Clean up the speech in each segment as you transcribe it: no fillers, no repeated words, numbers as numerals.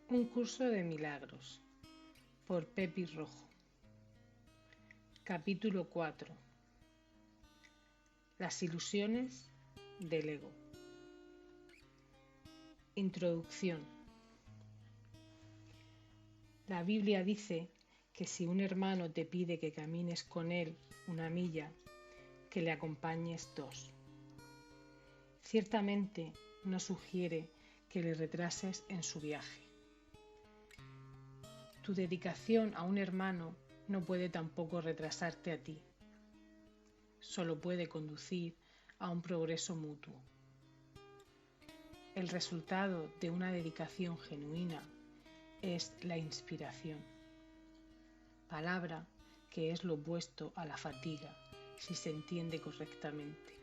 Un curso de milagros por Pepi Rojo. Capítulo 4. Las ilusiones del ego. Introducción. La Biblia dice que si un hermano te pide que camines con él una milla, que le acompañes 2. Ciertamente no sugiere que le retrases en su viaje. Tu dedicación a un hermano no puede tampoco retrasarte a ti. Solo puede conducir a un progreso mutuo. El resultado de una dedicación genuina es la inspiración, palabra que es lo opuesto a la fatiga si se entiende correctamente.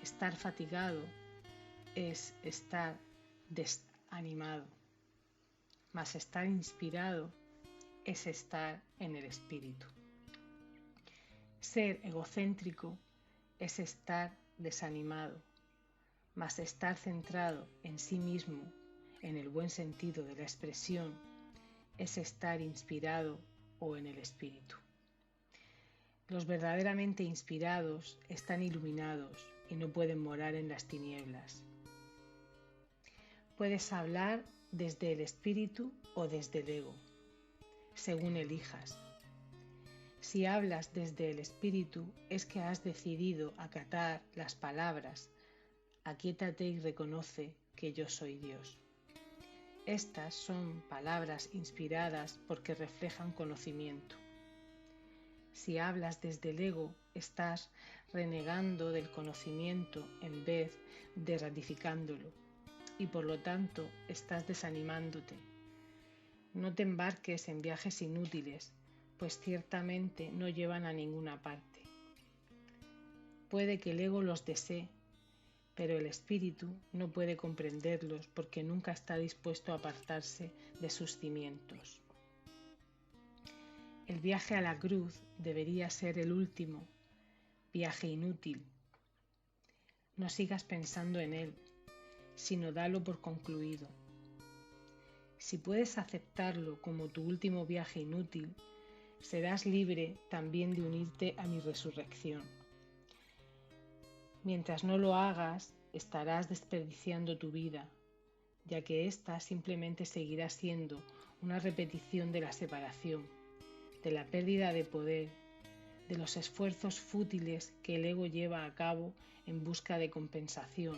Estar fatigado es estar desanimado, mas estar inspirado es estar en el espíritu. Ser egocéntrico es estar desanimado, mas estar centrado en sí mismo, en el buen sentido de la expresión, es estar inspirado o en el espíritu. Los verdaderamente inspirados están iluminados y no pueden morar en las tinieblas. Puedes hablar desde el espíritu o desde el ego, según elijas. Si hablas desde el espíritu es que has decidido acatar las palabras: aquíétate y reconoce que yo soy Dios. Estas son palabras inspiradas porque reflejan conocimiento. Si hablas desde el ego, estás renegando del conocimiento en vez de ratificándolo, y por lo tanto estás desanimándote. No te embarques en viajes inútiles, pues ciertamente no llevan a ninguna parte. Puede que el ego los desee, pero el espíritu no puede comprenderlos porque nunca está dispuesto a apartarse de sus cimientos. El viaje a la cruz debería ser el último, viaje inútil. No sigas pensando en él, sino dalo por concluido. Si puedes aceptarlo como tu último viaje inútil, serás libre también de unirte a mi resurrección. Mientras no lo hagas, estarás desperdiciando tu vida, ya que ésta simplemente seguirá siendo una repetición de la separación, de la pérdida de poder, de los esfuerzos fútiles que el ego lleva a cabo en busca de compensación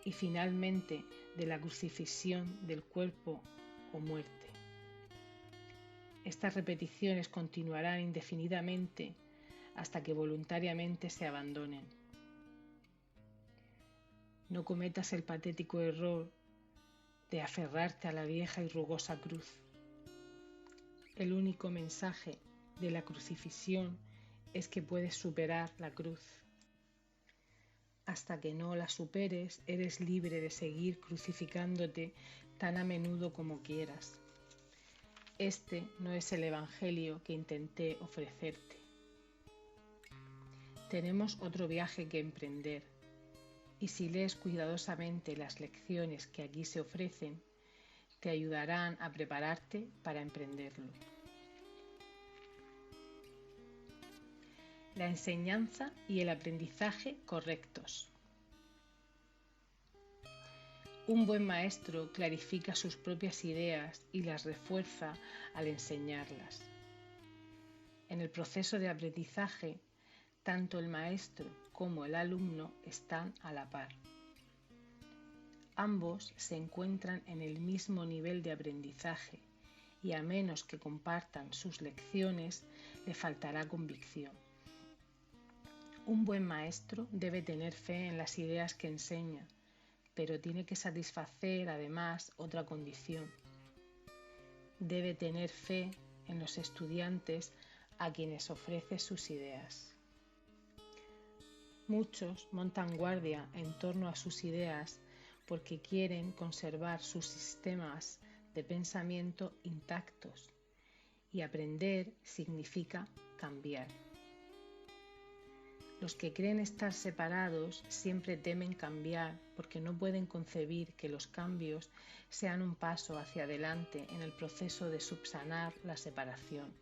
y finalmente de la crucifixión del cuerpo o muerte. Estas repeticiones continuarán indefinidamente hasta que voluntariamente se abandonen. No cometas el patético error de aferrarte a la vieja y rugosa cruz. El único mensaje de la crucifixión es que puedes superar la cruz. Hasta que no la superes, eres libre de seguir crucificándote tan a menudo como quieras. Este no es el evangelio que intenté ofrecerte. Tenemos otro viaje que emprender, y si lees cuidadosamente las lecciones que aquí se ofrecen, te ayudarán a prepararte para emprenderlo. La enseñanza y el aprendizaje correctos. Un buen maestro clarifica sus propias ideas y las refuerza al enseñarlas. En el proceso de aprendizaje, tanto el maestro como el alumno están a la par. Ambos se encuentran en el mismo nivel de aprendizaje y a menos que compartan sus lecciones, le faltará convicción. Un buen maestro debe tener fe en las ideas que enseña, pero tiene que satisfacer además otra condición. Debe tener fe en los estudiantes a quienes ofrece sus ideas. Muchos montan guardia en torno a sus ideas porque quieren conservar sus sistemas de pensamiento intactos, y aprender significa cambiar. Los que creen estar separados siempre temen cambiar porque no pueden concebir que los cambios sean un paso hacia adelante en el proceso de subsanar la separación.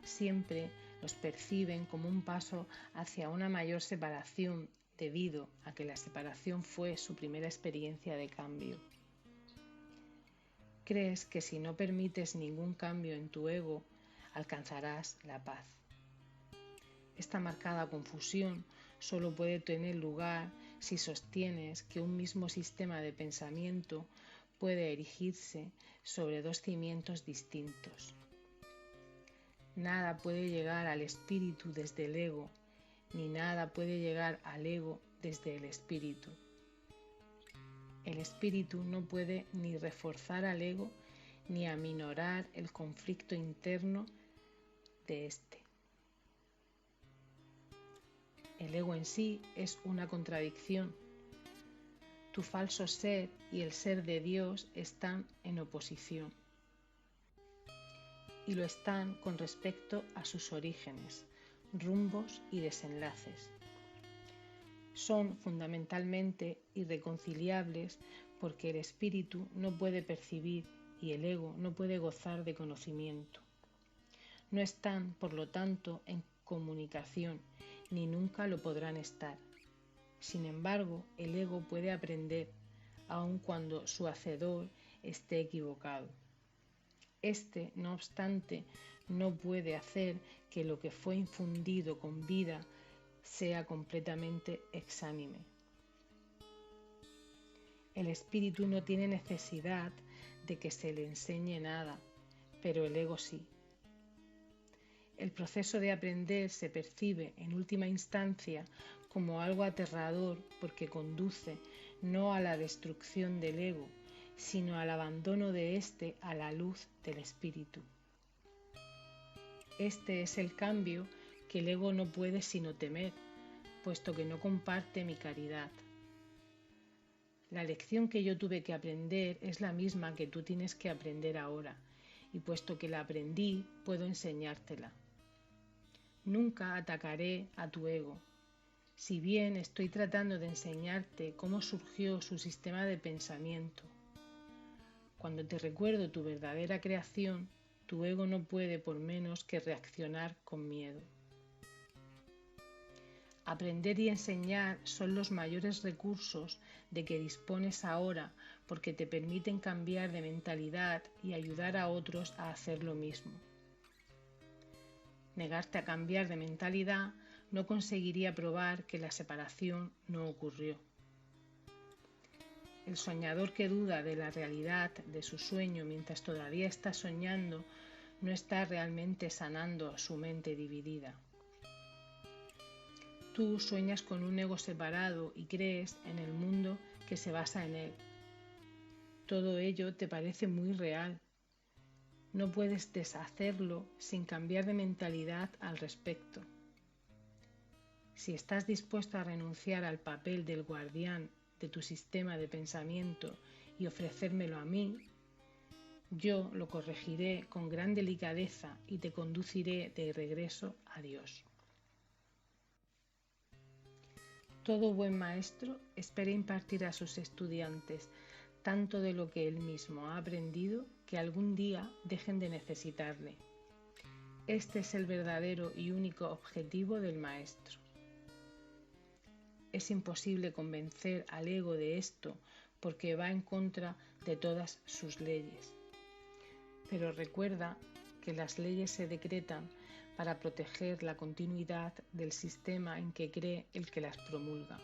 Siempre los perciben como un paso hacia una mayor separación debido a que la separación fue su primera experiencia de cambio. Crees que si no permites ningún cambio en tu ego, alcanzarás la paz. Esta marcada confusión solo puede tener lugar si sostienes que un mismo sistema de pensamiento puede erigirse sobre dos cimientos distintos. Nada puede llegar al espíritu desde el ego, ni nada puede llegar al ego desde el espíritu. El espíritu no puede ni reforzar al ego ni aminorar el conflicto interno de éste. El ego en sí es una contradicción. Tu falso ser y el ser de Dios están en oposición. Y lo están con respecto a sus orígenes, rumbos y desenlaces. Son fundamentalmente irreconciliables porque el espíritu no puede percibir y el ego no puede gozar de conocimiento. No están, por lo tanto, en comunicación, ni nunca lo podrán estar. Sin embargo, el ego puede aprender, aun cuando su hacedor esté equivocado. Este, no obstante, no puede hacer que lo que fue infundido con vida sea completamente exánime. El espíritu no tiene necesidad de que se le enseñe nada, pero el ego sí. El proceso de aprender se percibe en última instancia como algo aterrador porque conduce no a la destrucción del ego, sino al abandono de éste a la luz del espíritu. Este es el cambio que el ego no puede sino temer, puesto que no comparte mi caridad. La lección que yo tuve que aprender es la misma que tú tienes que aprender ahora, y puesto que la aprendí, puedo enseñártela. Nunca atacaré a tu ego, si bien estoy tratando de enseñarte cómo surgió su sistema de pensamiento. Cuando te recuerdo tu verdadera creación, tu ego no puede por menos que reaccionar con miedo. Aprender y enseñar son los mayores recursos de que dispones ahora porque te permiten cambiar de mentalidad y ayudar a otros a hacer lo mismo. Negarte a cambiar de mentalidad no conseguiría probar que la separación no ocurrió. El soñador que duda de la realidad de su sueño mientras todavía está soñando no está realmente sanando su mente dividida. Tú sueñas con un ego separado y crees en el mundo que se basa en él. Todo ello te parece muy real. No puedes deshacerlo sin cambiar de mentalidad al respecto. Si estás dispuesto a renunciar al papel del guardián de tu sistema de pensamiento y ofrecérmelo a mí, yo lo corregiré con gran delicadeza y te conduciré de regreso a Dios. Todo buen maestro espera impartir a sus estudiantes tanto de lo que él mismo ha aprendido que algún día dejen de necesitarle. Este es el verdadero y único objetivo del maestro. Es imposible convencer al ego de esto porque va en contra de todas sus leyes. Pero recuerda que las leyes se decretan para proteger la continuidad del sistema en que cree el que las promulga.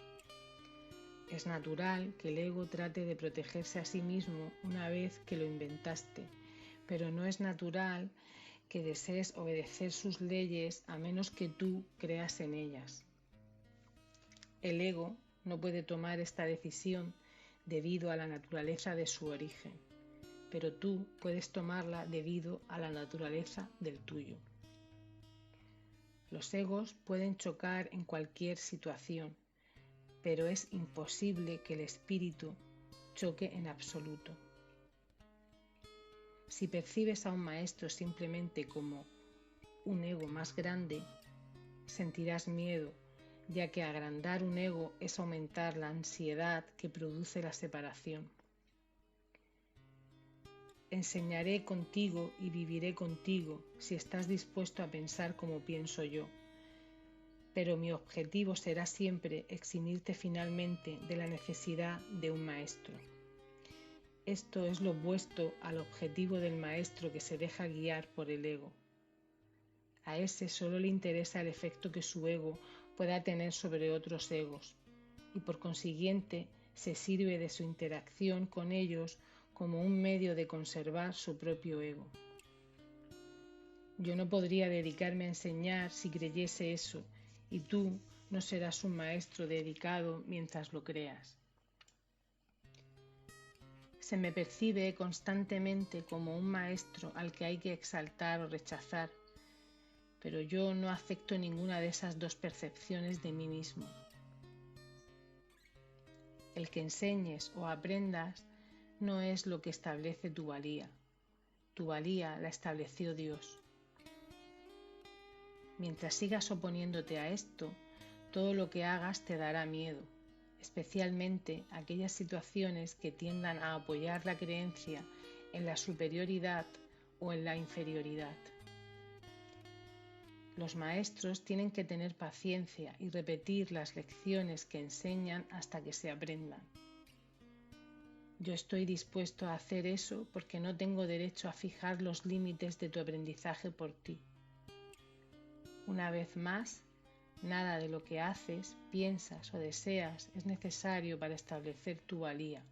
Es natural que el ego trate de protegerse a sí mismo una vez que lo inventaste, pero no es natural que desees obedecer sus leyes a menos que tú creas en ellas. El ego no puede tomar esta decisión debido a la naturaleza de su origen, pero tú puedes tomarla debido a la naturaleza del tuyo. Los egos pueden chocar en cualquier situación, pero es imposible que el espíritu choque en absoluto. Si percibes a un maestro simplemente como un ego más grande, sentirás miedo ya que agrandar un ego es aumentar la ansiedad que produce la separación. Enseñaré contigo y viviré contigo si estás dispuesto a pensar como pienso yo, pero mi objetivo será siempre eximirte finalmente de la necesidad de un maestro. Esto es lo opuesto al objetivo del maestro que se deja guiar por el ego. A ese solo le interesa el efecto que su ego pueda tener sobre otros egos, y por consiguiente se sirve de su interacción con ellos como un medio de conservar su propio ego. Yo no podría dedicarme a enseñar si creyese eso, y tú no serás un maestro dedicado mientras lo creas. Se me percibe constantemente como un maestro al que hay que exaltar o rechazar, pero yo no acepto ninguna de esas dos percepciones de mí mismo. El que enseñes o aprendas no es lo que establece tu valía. Tu valía la estableció Dios. Mientras sigas oponiéndote a esto, todo lo que hagas te dará miedo, especialmente aquellas situaciones que tiendan a apoyar la creencia en la superioridad o en la inferioridad. Los maestros tienen que tener paciencia y repetir las lecciones que enseñan hasta que se aprendan. Yo estoy dispuesto a hacer eso porque no tengo derecho a fijar los límites de tu aprendizaje por ti. Una vez más, nada de lo que haces, piensas o deseas es necesario para establecer tu valía.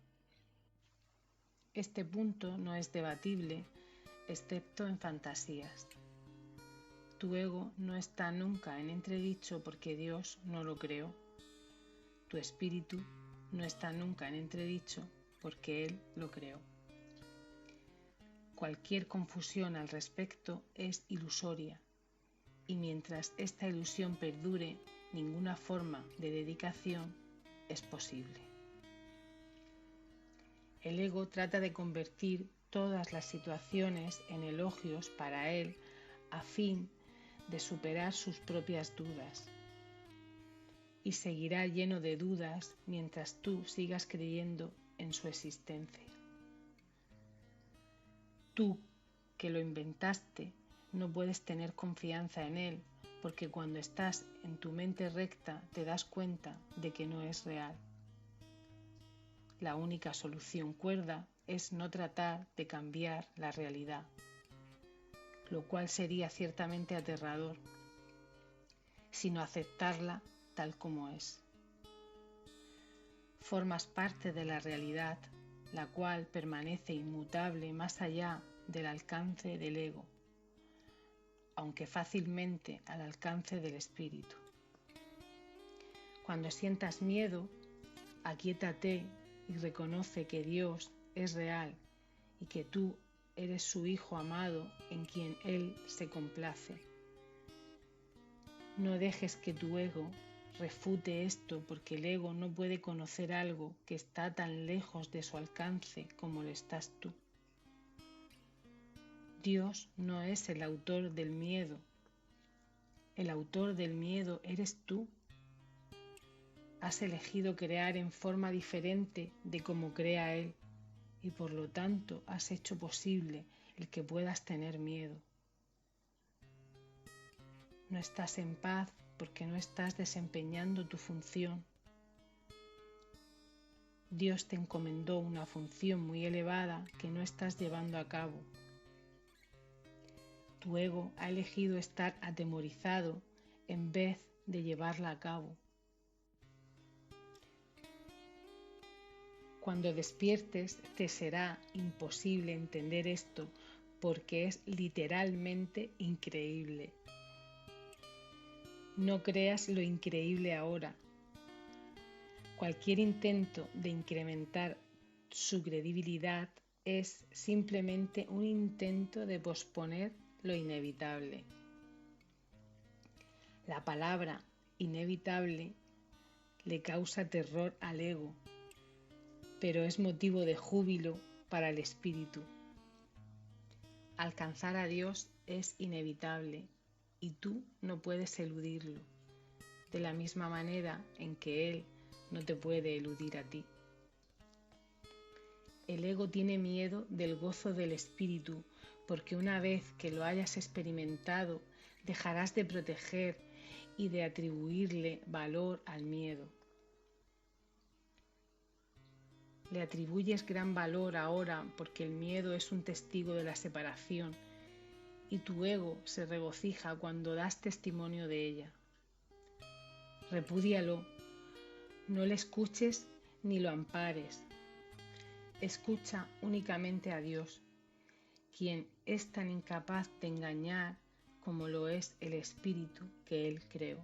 Este punto no es debatible, excepto en fantasías. Tu ego no está nunca en entredicho porque Dios no lo creó. Tu espíritu no está nunca en entredicho porque Él lo creó. Cualquier confusión al respecto es ilusoria, y mientras esta ilusión perdure, ninguna forma de dedicación es posible. El ego trata de convertir todas las situaciones en elogios para él a fin de superar sus propias dudas. Y seguirá lleno de dudas mientras tú sigas creyendo en su existencia. Tú, que lo inventaste, no puedes tener confianza en él, porque cuando estás en tu mente recta te das cuenta de que no es real. La única solución cuerda es no tratar de cambiar la realidad, lo cual sería ciertamente aterrador, sino aceptarla tal como es. Formas parte de la realidad, la cual permanece inmutable más allá del alcance del ego, aunque fácilmente al alcance del espíritu. Cuando sientas miedo, aquíétate y reconoce que Dios es real y que tú eres su Hijo amado en quien Él se complace. No dejes que tu ego refute esto, porque el ego no puede conocer algo que está tan lejos de su alcance como lo estás tú. Dios no es el autor del miedo. El autor del miedo eres tú. Has elegido crear en forma diferente de como crea Él, y por lo tanto has hecho posible el que puedas tener miedo. No estás en paz porque no estás desempeñando tu función. Dios te encomendó una función muy elevada que no estás llevando a cabo. Tu ego ha elegido estar atemorizado en vez de llevarla a cabo. Cuando despiertes te será imposible entender esto porque es literalmente increíble. No creas lo increíble ahora. Cualquier intento de incrementar su credibilidad es simplemente un intento de posponer lo inevitable. La palabra inevitable le causa terror al ego, pero es motivo de júbilo para el espíritu. Alcanzar a Dios es inevitable y tú no puedes eludirlo. de la misma manera en que Él no te puede eludir a ti. El ego tiene miedo del gozo del espíritu, porque una vez que lo hayas experimentado, dejarás de proteger y de atribuirle valor al miedo. Le atribuyes gran valor ahora porque el miedo es un testigo de la separación y tu ego se regocija cuando das testimonio de ella. Repúdialo, no le escuches ni lo ampares. Escucha únicamente a Dios, quien es tan incapaz de engañar como lo es el espíritu que Él creó.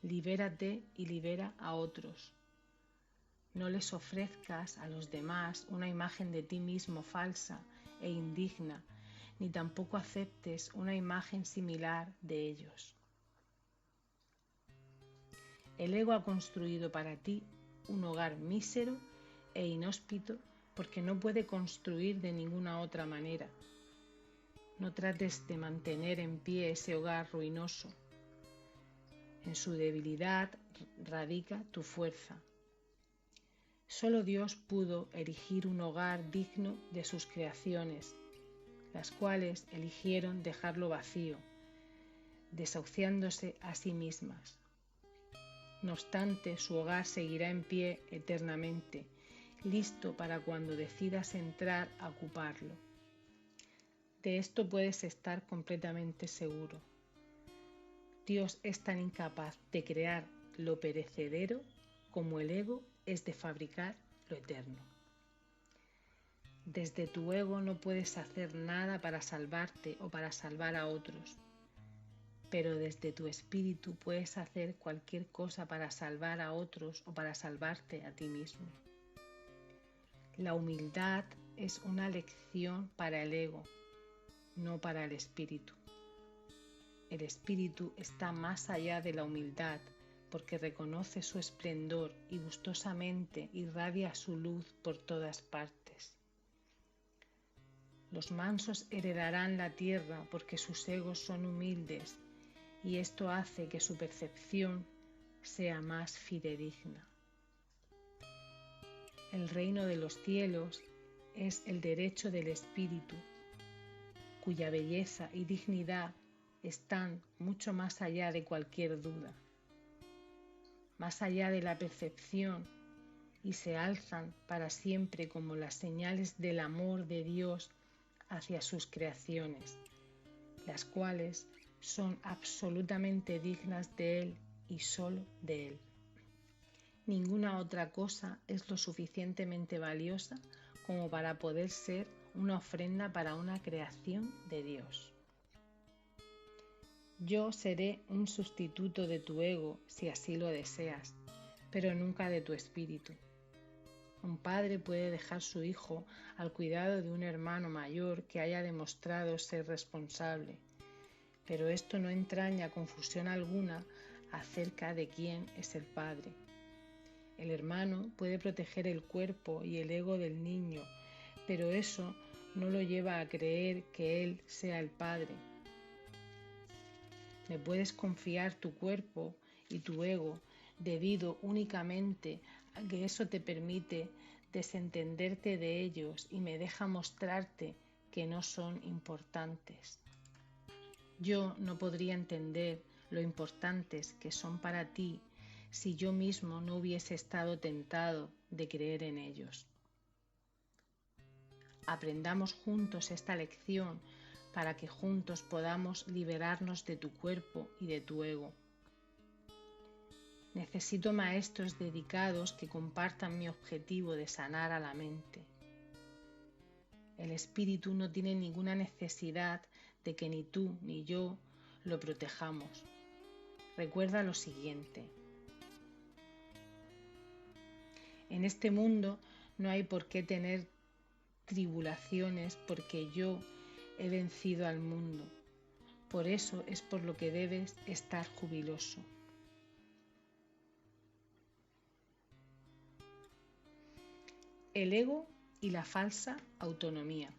Libérate y libera a otros. No les ofrezcas a los demás una imagen de ti mismo falsa e indigna, ni tampoco aceptes una imagen similar de ellos. El ego ha construido para ti un hogar mísero e inhóspito porque no puede construir de ninguna otra manera. No trates de mantener en pie ese hogar ruinoso. En su debilidad radica tu fuerza. Solo Dios pudo erigir un hogar digno de sus creaciones, las cuales eligieron dejarlo vacío, desahuciándose a sí mismas. No obstante, su hogar seguirá en pie eternamente, listo para cuando decidas entrar a ocuparlo. De esto puedes estar completamente seguro. Dios es tan incapaz de crear lo perecedero como el ego es de fabricar lo eterno. Desde tu ego no puedes hacer nada para salvarte o para salvar a otros, pero desde tu espíritu puedes hacer cualquier cosa para salvar a otros o para salvarte a ti mismo. La humildad es una lección para el ego, no para el espíritu. El espíritu está más allá de la humildad porque reconoce su esplendor y gustosamente irradia su luz por todas partes. Los mansos heredarán la tierra porque sus egos son humildes y esto hace que su percepción sea más fidedigna. El reino de los cielos es el derecho del espíritu, cuya belleza y dignidad están mucho más allá de cualquier duda, más allá de la percepción y se alzan para siempre como las señales del amor de Dios hacia sus creaciones, las cuales son absolutamente dignas de Él y solo de Él. Ninguna otra cosa es lo suficientemente valiosa como para poder ser una ofrenda para una creación de Dios. Yo seré un sustituto de tu ego si así lo deseas, pero nunca de tu espíritu. Un padre puede dejar su hijo al cuidado de un hermano mayor que haya demostrado ser responsable, pero esto no entraña confusión alguna acerca de quién es el padre. El hermano puede proteger el cuerpo y el ego del niño, pero eso no lo lleva a creer que él sea el padre. Me puedes confiar tu cuerpo y tu ego debido únicamente a que eso te permite desentenderte de ellos y me deja mostrarte que no son importantes. Yo no podría entender lo importantes que son para ti si yo mismo no hubiese estado tentado de creer en ellos. Aprendamos juntos esta lección para que juntos podamos liberarnos de tu cuerpo y de tu ego. Necesito maestros dedicados que compartan mi objetivo de sanar a la mente. El espíritu no tiene ninguna necesidad de que ni tú ni yo lo protejamos. Recuerda lo siguiente. En este mundo no hay por qué tener tribulaciones porque yo he vencido al mundo. Por eso es por lo que debes estar jubiloso. El ego y la falsa autonomía.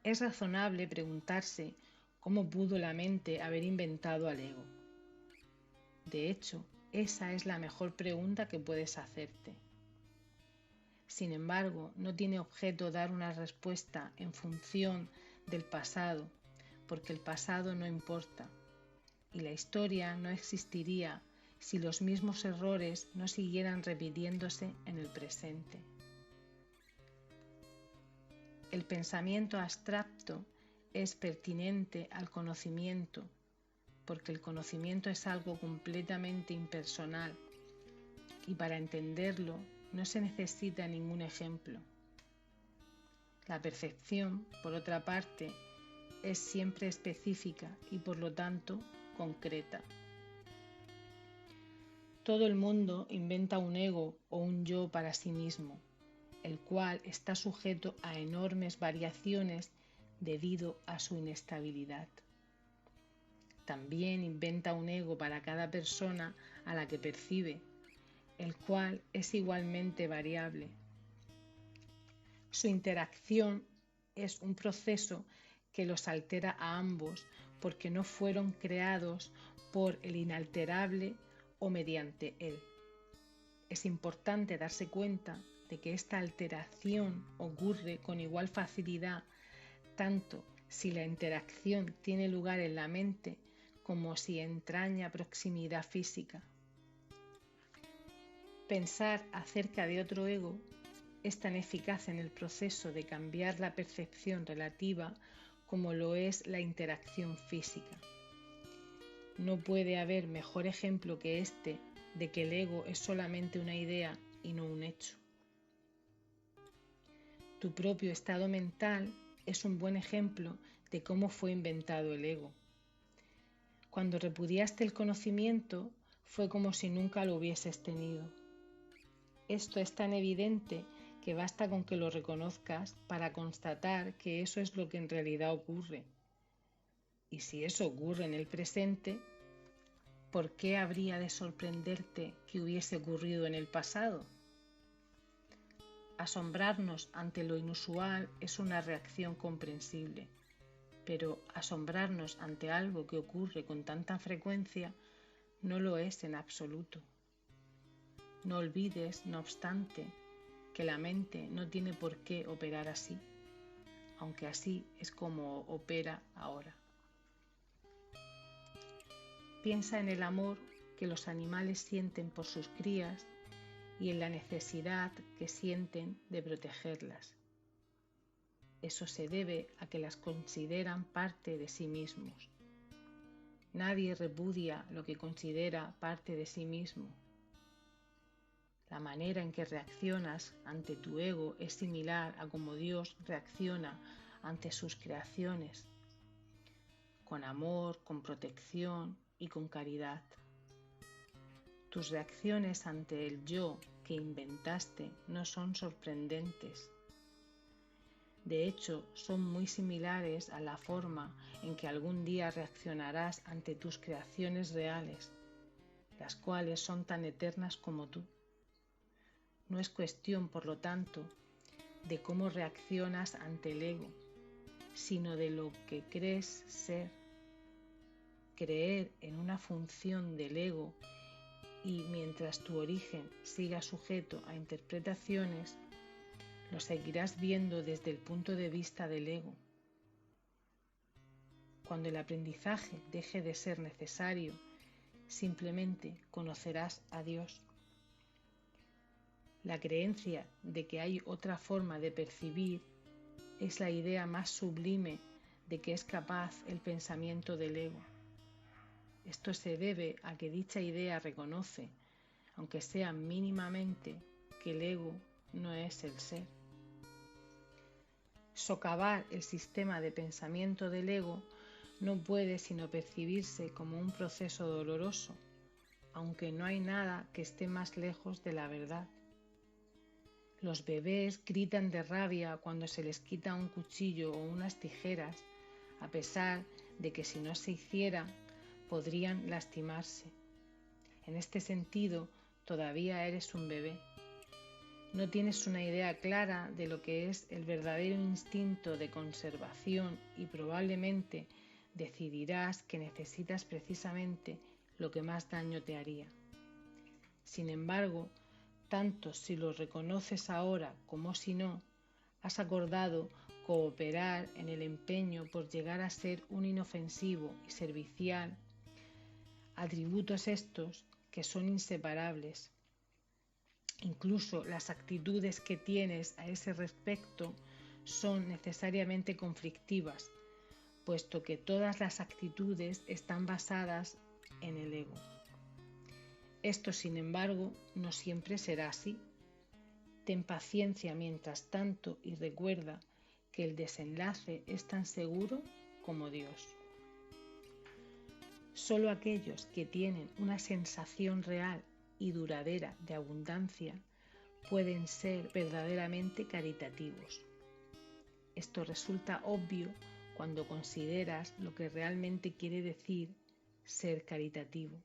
Es razonable preguntarse ¿Cómo pudo la mente haber inventado al ego? De hecho, esa es la mejor pregunta que puedes hacerte. Sin embargo, no tiene objeto dar una respuesta en función del pasado, porque el pasado no importa, y la historia no existiría si los mismos errores no siguieran repitiéndose en el presente. El pensamiento abstracto es pertinente al conocimiento, porque el conocimiento es algo completamente impersonal y para entenderlo no se necesita ningún ejemplo. La percepción, por otra parte, es siempre específica y por lo tanto concreta. Todo el mundo inventa un ego o un yo para sí mismo, el cual está sujeto a enormes variaciones debido a su inestabilidad. También inventa un ego para cada persona a la que percibe, el cual es igualmente variable. Su interacción es un proceso que los altera a ambos porque no fueron creados por el inalterable o mediante él. Es importante darse cuenta de que esta alteración ocurre con igual facilidad tanto si la interacción tiene lugar en la mente como si entraña proximidad física. Pensar acerca de otro ego es tan eficaz en el proceso de cambiar la percepción relativa como lo es la interacción física. No puede haber mejor ejemplo que este de que el ego es solamente una idea y no un hecho. Tu propio estado mental es un buen ejemplo de cómo fue inventado el ego. Cuando repudiaste el conocimiento, fue como si nunca lo hubieses tenido. Esto es tan evidente que basta con que lo reconozcas para constatar que eso es lo que en realidad ocurre. Y si eso ocurre en el presente, ¿por qué habría de sorprenderte que hubiese ocurrido en el pasado? Asombrarnos ante lo inusual es una reacción comprensible, pero asombrarnos ante algo que ocurre con tanta frecuencia no lo es en absoluto. No olvides, no obstante, que la mente no tiene por qué operar así, aunque así es como opera ahora. Piensa en el amor que los animales sienten por sus crías y en la necesidad que sienten de protegerlas. Eso se debe a que las consideran parte de sí mismos. Nadie repudia lo que considera parte de sí mismo. La manera en que reaccionas ante tu ego es similar a cómo Dios reacciona ante sus creaciones, con amor, con protección y con caridad. Tus reacciones ante el yo que inventaste no son sorprendentes. De hecho, son muy similares a la forma en que algún día reaccionarás ante tus creaciones reales, las cuales son tan eternas como tú. No es cuestión, por lo tanto, de cómo reaccionas ante el ego, sino de lo que crees ser. Creer en una función del ego y mientras tu origen siga sujeto a interpretaciones, lo seguirás viendo desde el punto de vista del ego. Cuando el aprendizaje deje de ser necesario, simplemente conocerás a Dios. La creencia de que hay otra forma de percibir es la idea más sublime de que es capaz el pensamiento del ego. Esto se debe a que dicha idea reconoce, aunque sea mínimamente, que el ego no es el ser. Socavar el sistema de pensamiento del ego no puede sino percibirse como un proceso doloroso, aunque no hay nada que esté más lejos de la verdad. Los bebés gritan de rabia cuando se les quita un cuchillo o unas tijeras, a pesar de que si no se hiciera, podrían lastimarse. En este sentido, todavía eres un bebé. No tienes una idea clara de lo que es el verdadero instinto de conservación y probablemente decidirás que necesitas precisamente lo que más daño te haría. Sin embargo, tanto si lo reconoces ahora como si no, has acordado cooperar en el empeño por llegar a ser un inofensivo y servicial, atributos estos que son inseparables. Incluso las actitudes que tienes a ese respecto son necesariamente conflictivas, puesto que todas las actitudes están basadas en el ego. Esto, sin embargo, no siempre será así. Ten paciencia mientras tanto y recuerda que el desenlace es tan seguro como Dios. Solo aquellos que tienen una sensación real y duradera de abundancia pueden ser verdaderamente caritativos. Esto resulta obvio cuando consideras lo que realmente quiere decir ser caritativo.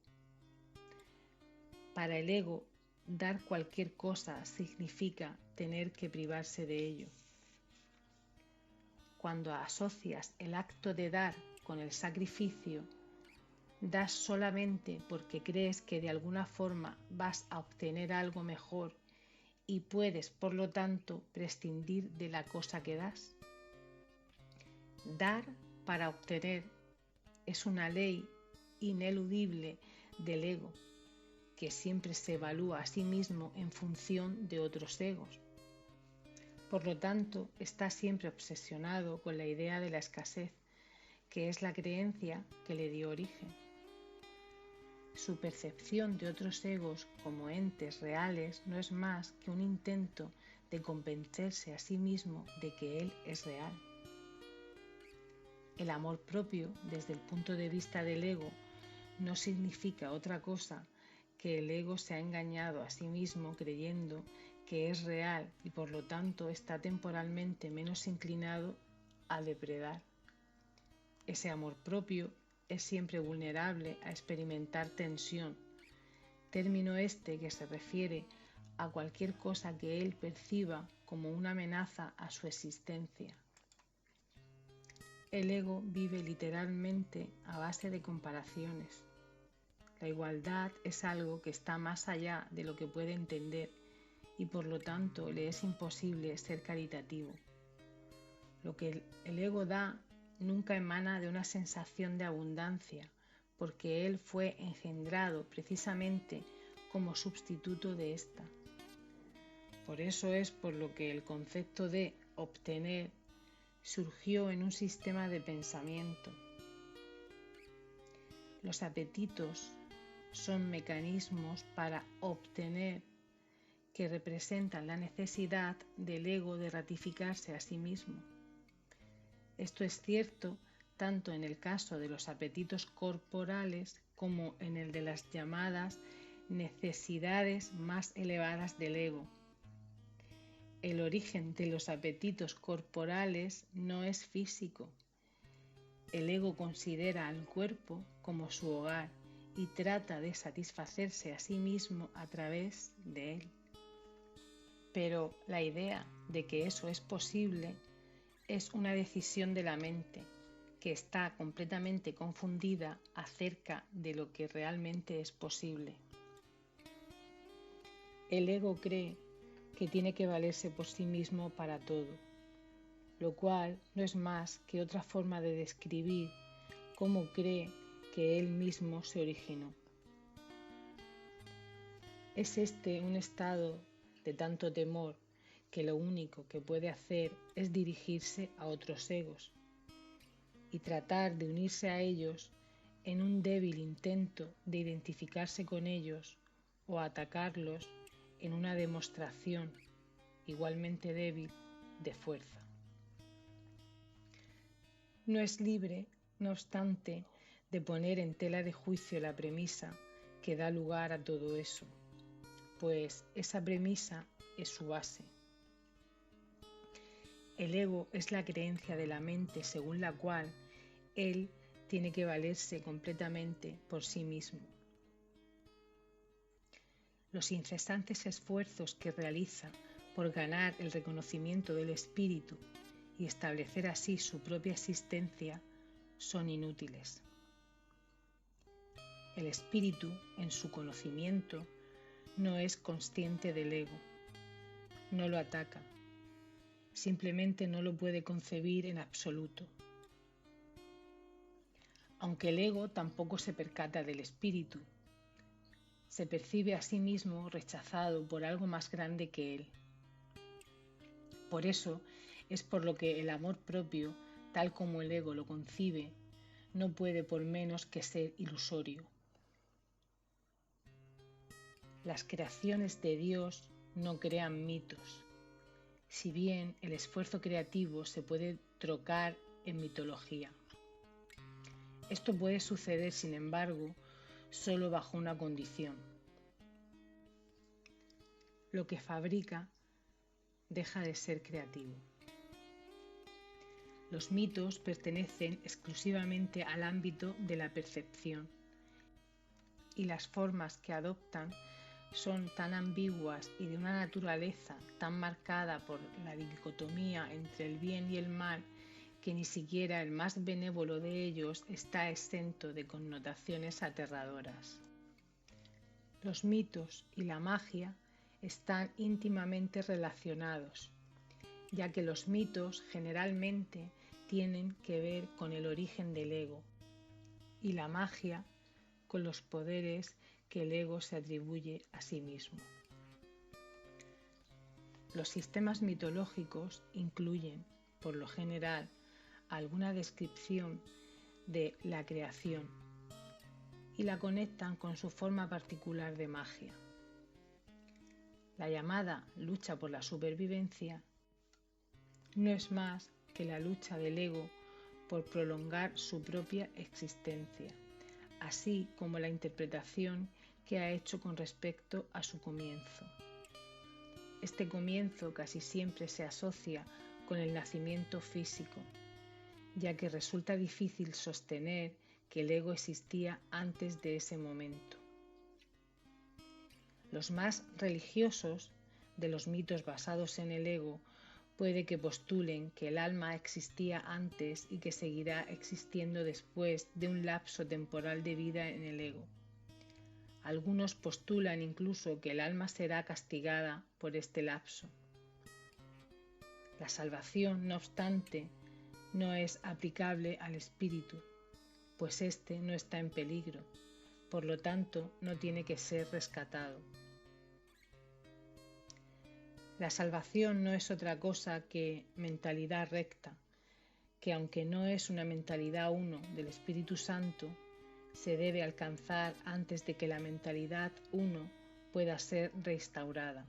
Para el ego, dar cualquier cosa significa tener que privarse de ello. Cuando asocias el acto de dar con el sacrificio, das solamente porque crees que de alguna forma vas a obtener algo mejor y puedes, por lo tanto, prescindir de la cosa que das. Dar para obtener es una ley ineludible del ego, que siempre se evalúa a sí mismo en función de otros egos. Por lo tanto, está siempre obsesionado con la idea de la escasez, que es la creencia que le dio origen. Su percepción de otros egos como entes reales no es más que un intento de convencerse a sí mismo de que él es real. El amor propio, desde el punto de vista del ego, no significa otra cosa que el ego se ha engañado a sí mismo creyendo que es real y por lo tanto está temporalmente menos inclinado a depredar. Ese amor propio es siempre vulnerable a experimentar tensión, término este que se refiere a cualquier cosa que él perciba como una amenaza a su existencia. El ego vive literalmente a base de comparaciones. La igualdad es algo que está más allá de lo que puede entender y por lo tanto le es imposible ser caritativo. Lo que el ego da nunca emana de una sensación de abundancia, porque él fue engendrado precisamente como sustituto de esta. Por eso es por lo que el concepto de obtener surgió en un sistema de pensamiento. Los apetitos son mecanismos para obtener que representan la necesidad del ego de ratificarse a sí mismo. Esto es cierto tanto en el caso de los apetitos corporales como en el de las llamadas necesidades más elevadas del ego. El origen de los apetitos corporales no es físico. El ego considera al cuerpo como su hogar y trata de satisfacerse a sí mismo a través de él. Pero la idea de que eso es posible es una decisión de la mente que está completamente confundida acerca de lo que realmente es posible. El ego cree que tiene que valerse por sí mismo para todo, lo cual no es más que otra forma de describir cómo cree que él mismo se originó. Es este un estado de tanto temor que lo único que puede hacer es dirigirse a otros egos y tratar de unirse a ellos en un débil intento de identificarse con ellos o atacarlos en una demostración igualmente débil de fuerza. No es libre, no obstante, de poner en tela de juicio la premisa que da lugar a todo eso, pues esa premisa es su base. El ego es la creencia de la mente según la cual él tiene que valerse completamente por sí mismo. Los incesantes esfuerzos que realiza por ganar el reconocimiento del espíritu y establecer así su propia existencia son inútiles. El espíritu, en su conocimiento, no es consciente del ego, no lo ataca, simplemente no lo puede concebir en absoluto. Aunque el ego tampoco se percata del espíritu, se percibe a sí mismo rechazado por algo más grande que él. Por eso es por lo que el amor propio, tal como el ego lo concibe, no puede por menos que ser ilusorio. Las creaciones de Dios no crean mitos, si bien el esfuerzo creativo se puede trocar en mitología. Esto puede suceder, sin embargo, solo bajo una condición. Lo que fabrica deja de ser creativo. Los mitos pertenecen exclusivamente al ámbito de la percepción y las formas que adoptan son tan ambiguas y de una naturaleza tan marcada por la dicotomía entre el bien y el mal que ni siquiera el más benévolo de ellos está exento de connotaciones aterradoras. Los mitos y la magia están íntimamente relacionados, ya que los mitos generalmente tienen que ver con el origen del ego y la magia con los poderes que el ego se atribuye a sí mismo. Los sistemas mitológicos incluyen, por lo general, alguna descripción de la creación y la conectan con su forma particular de magia. La llamada lucha por la supervivencia no es más que la lucha del ego por prolongar su propia existencia, así como la interpretación que ha hecho con respecto a su comienzo. Este comienzo casi siempre se asocia con el nacimiento físico, ya que resulta difícil sostener que el ego existía antes de ese momento. Los más religiosos de los mitos basados en el ego puede que postulen que el alma existía antes y que seguirá existiendo después de un lapso temporal de vida en el ego. Algunos postulan incluso que el alma será castigada por este lapso. La salvación, no obstante, no es aplicable al espíritu, pues éste no está en peligro, por lo tanto no tiene que ser rescatado. La salvación no es otra cosa que mentalidad recta, que aunque no es una mentalidad uno del Espíritu Santo, se debe alcanzar antes de que la mentalidad uno pueda ser restaurada.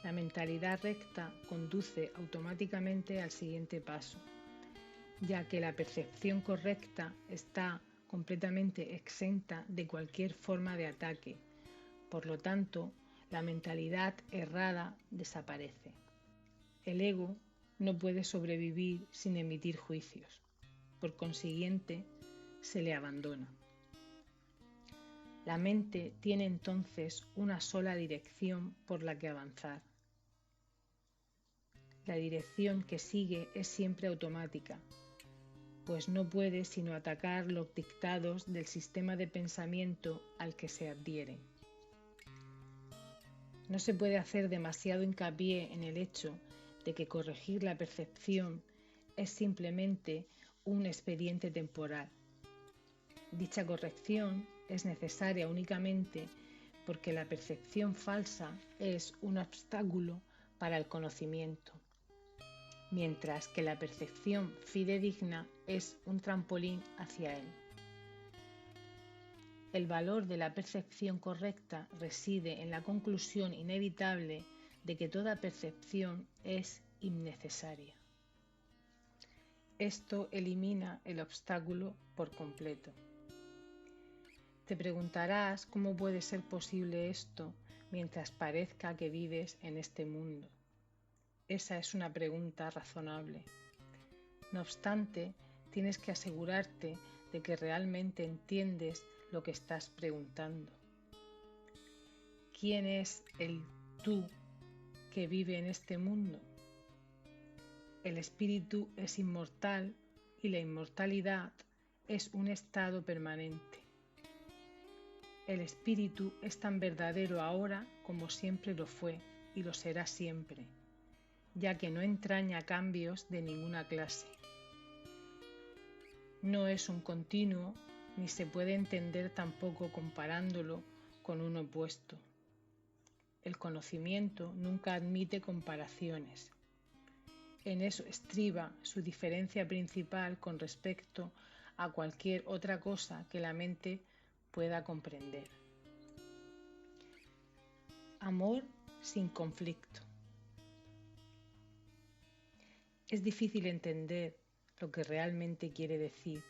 La mentalidad recta conduce automáticamente al siguiente paso, ya que la percepción correcta está completamente exenta de cualquier forma de ataque. Por lo tanto, la mentalidad errada desaparece. El ego no puede sobrevivir sin emitir juicios. Por consiguiente, se le abandona. La mente tiene entonces una sola dirección por la que avanzar. La dirección que sigue es siempre automática, pues no puede sino atacar los dictados del sistema de pensamiento al que se adhiere. No se puede hacer demasiado hincapié en el hecho de que corregir la percepción es simplemente un expediente temporal. Dicha corrección es necesaria únicamente porque la percepción falsa es un obstáculo para el conocimiento, mientras que la percepción fidedigna es un trampolín hacia él. El valor de la percepción correcta reside en la conclusión inevitable de que toda percepción es innecesaria. Esto elimina el obstáculo por completo. Te preguntarás cómo puede ser posible esto mientras parezca que vives en este mundo. Esa es una pregunta razonable. No obstante, tienes que asegurarte de que realmente entiendes lo que estás preguntando. ¿Quién es el tú que vive en este mundo? El espíritu es inmortal y la inmortalidad es un estado permanente. El espíritu es tan verdadero ahora como siempre lo fue y lo será siempre, ya que no entraña cambios de ninguna clase. No es un continuo, ni se puede entender tampoco comparándolo con un opuesto. El conocimiento nunca admite comparaciones. En eso estriba su diferencia principal con respecto a cualquier otra cosa que la mente pueda comprender. Amor sin conflicto. Es difícil entender lo que realmente quiere decir.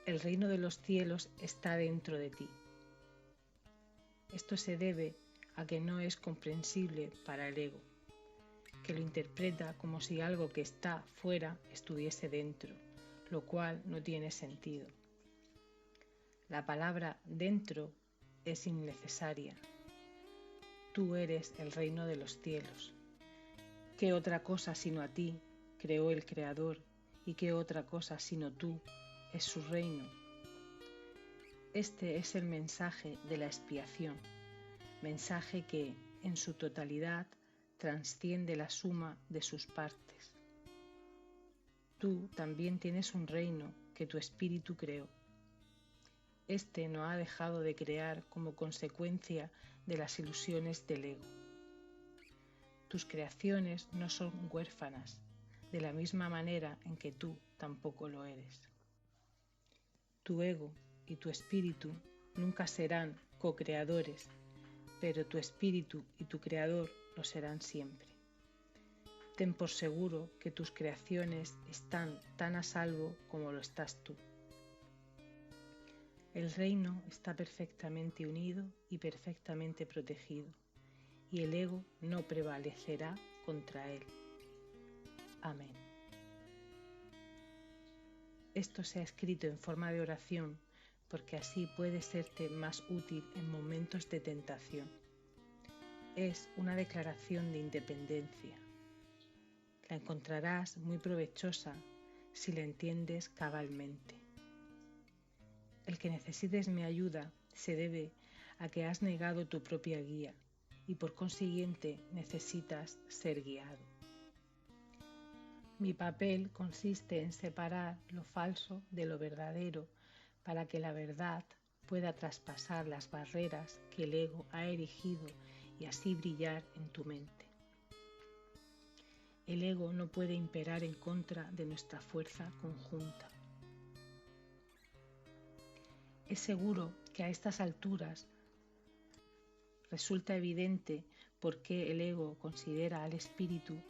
El reino de los cielos está dentro de ti. Esto se debe a que no es comprensible para el ego, que lo interpreta como si algo que está fuera estuviese dentro, lo cual no tiene sentido. La palabra dentro es innecesaria. Tú eres el reino de los cielos. ¿Qué otra cosa sino a ti creó el Creador y qué otra cosa sino tú es su reino? Este es el mensaje de la expiación, mensaje que, en su totalidad, transciende la suma de sus partes. Tú también tienes un reino que tu espíritu creó. Este no ha dejado de crear como consecuencia de las ilusiones del ego. Tus creaciones no son huérfanas, de la misma manera en que tú tampoco lo eres. Tu ego y tu espíritu nunca serán co-creadores, pero tu espíritu y tu creador lo serán siempre. Ten por seguro que tus creaciones están tan a salvo como lo estás tú. El reino está perfectamente unido y perfectamente protegido, y el ego no prevalecerá contra él. Amén. Esto se ha escrito en forma de oración porque así puede serte más útil en momentos de tentación. Es una declaración de independencia. La encontrarás muy provechosa si la entiendes cabalmente. El que necesites mi ayuda se debe a que has negado tu propia guía y por consiguiente necesitas ser guiado. Mi papel consiste en separar lo falso de lo verdadero para que la verdad pueda traspasar las barreras que el ego ha erigido y así brillar en tu mente. El ego no puede imperar en contra de nuestra fuerza conjunta. Es seguro que a estas alturas resulta evidente por qué el ego considera al espíritu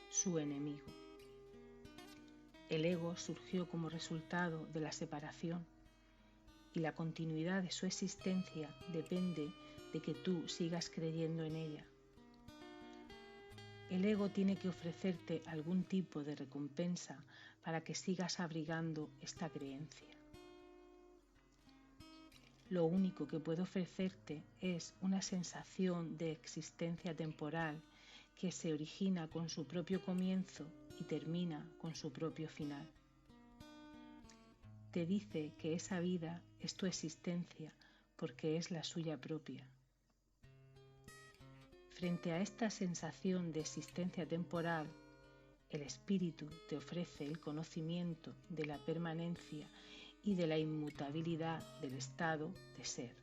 su enemigo. El ego surgió como resultado de la separación y la continuidad de su existencia depende de que tú sigas creyendo en ella. El ego tiene que ofrecerte algún tipo de recompensa para que sigas abrigando esta creencia. Lo único que puede ofrecerte es una sensación de existencia temporal que se origina con su propio comienzo y termina con su propio final. Te dice que esa vida es tu existencia porque es la suya propia. Frente a esta sensación de existencia temporal, el espíritu te ofrece el conocimiento de la permanencia y de la inmutabilidad del estado de ser.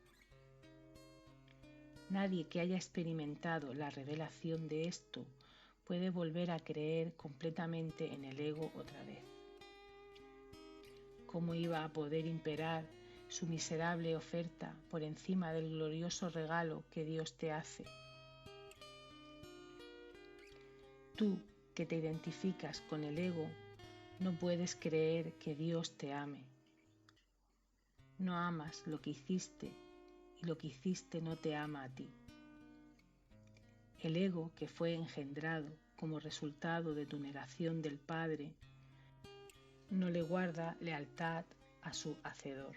Nadie que haya experimentado la revelación de esto puede volver a creer completamente en el ego otra vez. ¿Cómo iba a poder imperar su miserable oferta por encima del glorioso regalo que Dios te hace? Tú, que te identificas con el ego, no puedes creer que Dios te ame. No amas lo que hiciste y lo que hiciste no te ama a ti. El ego que fue engendrado como resultado de tu negación del Padre no le guarda lealtad a su Hacedor.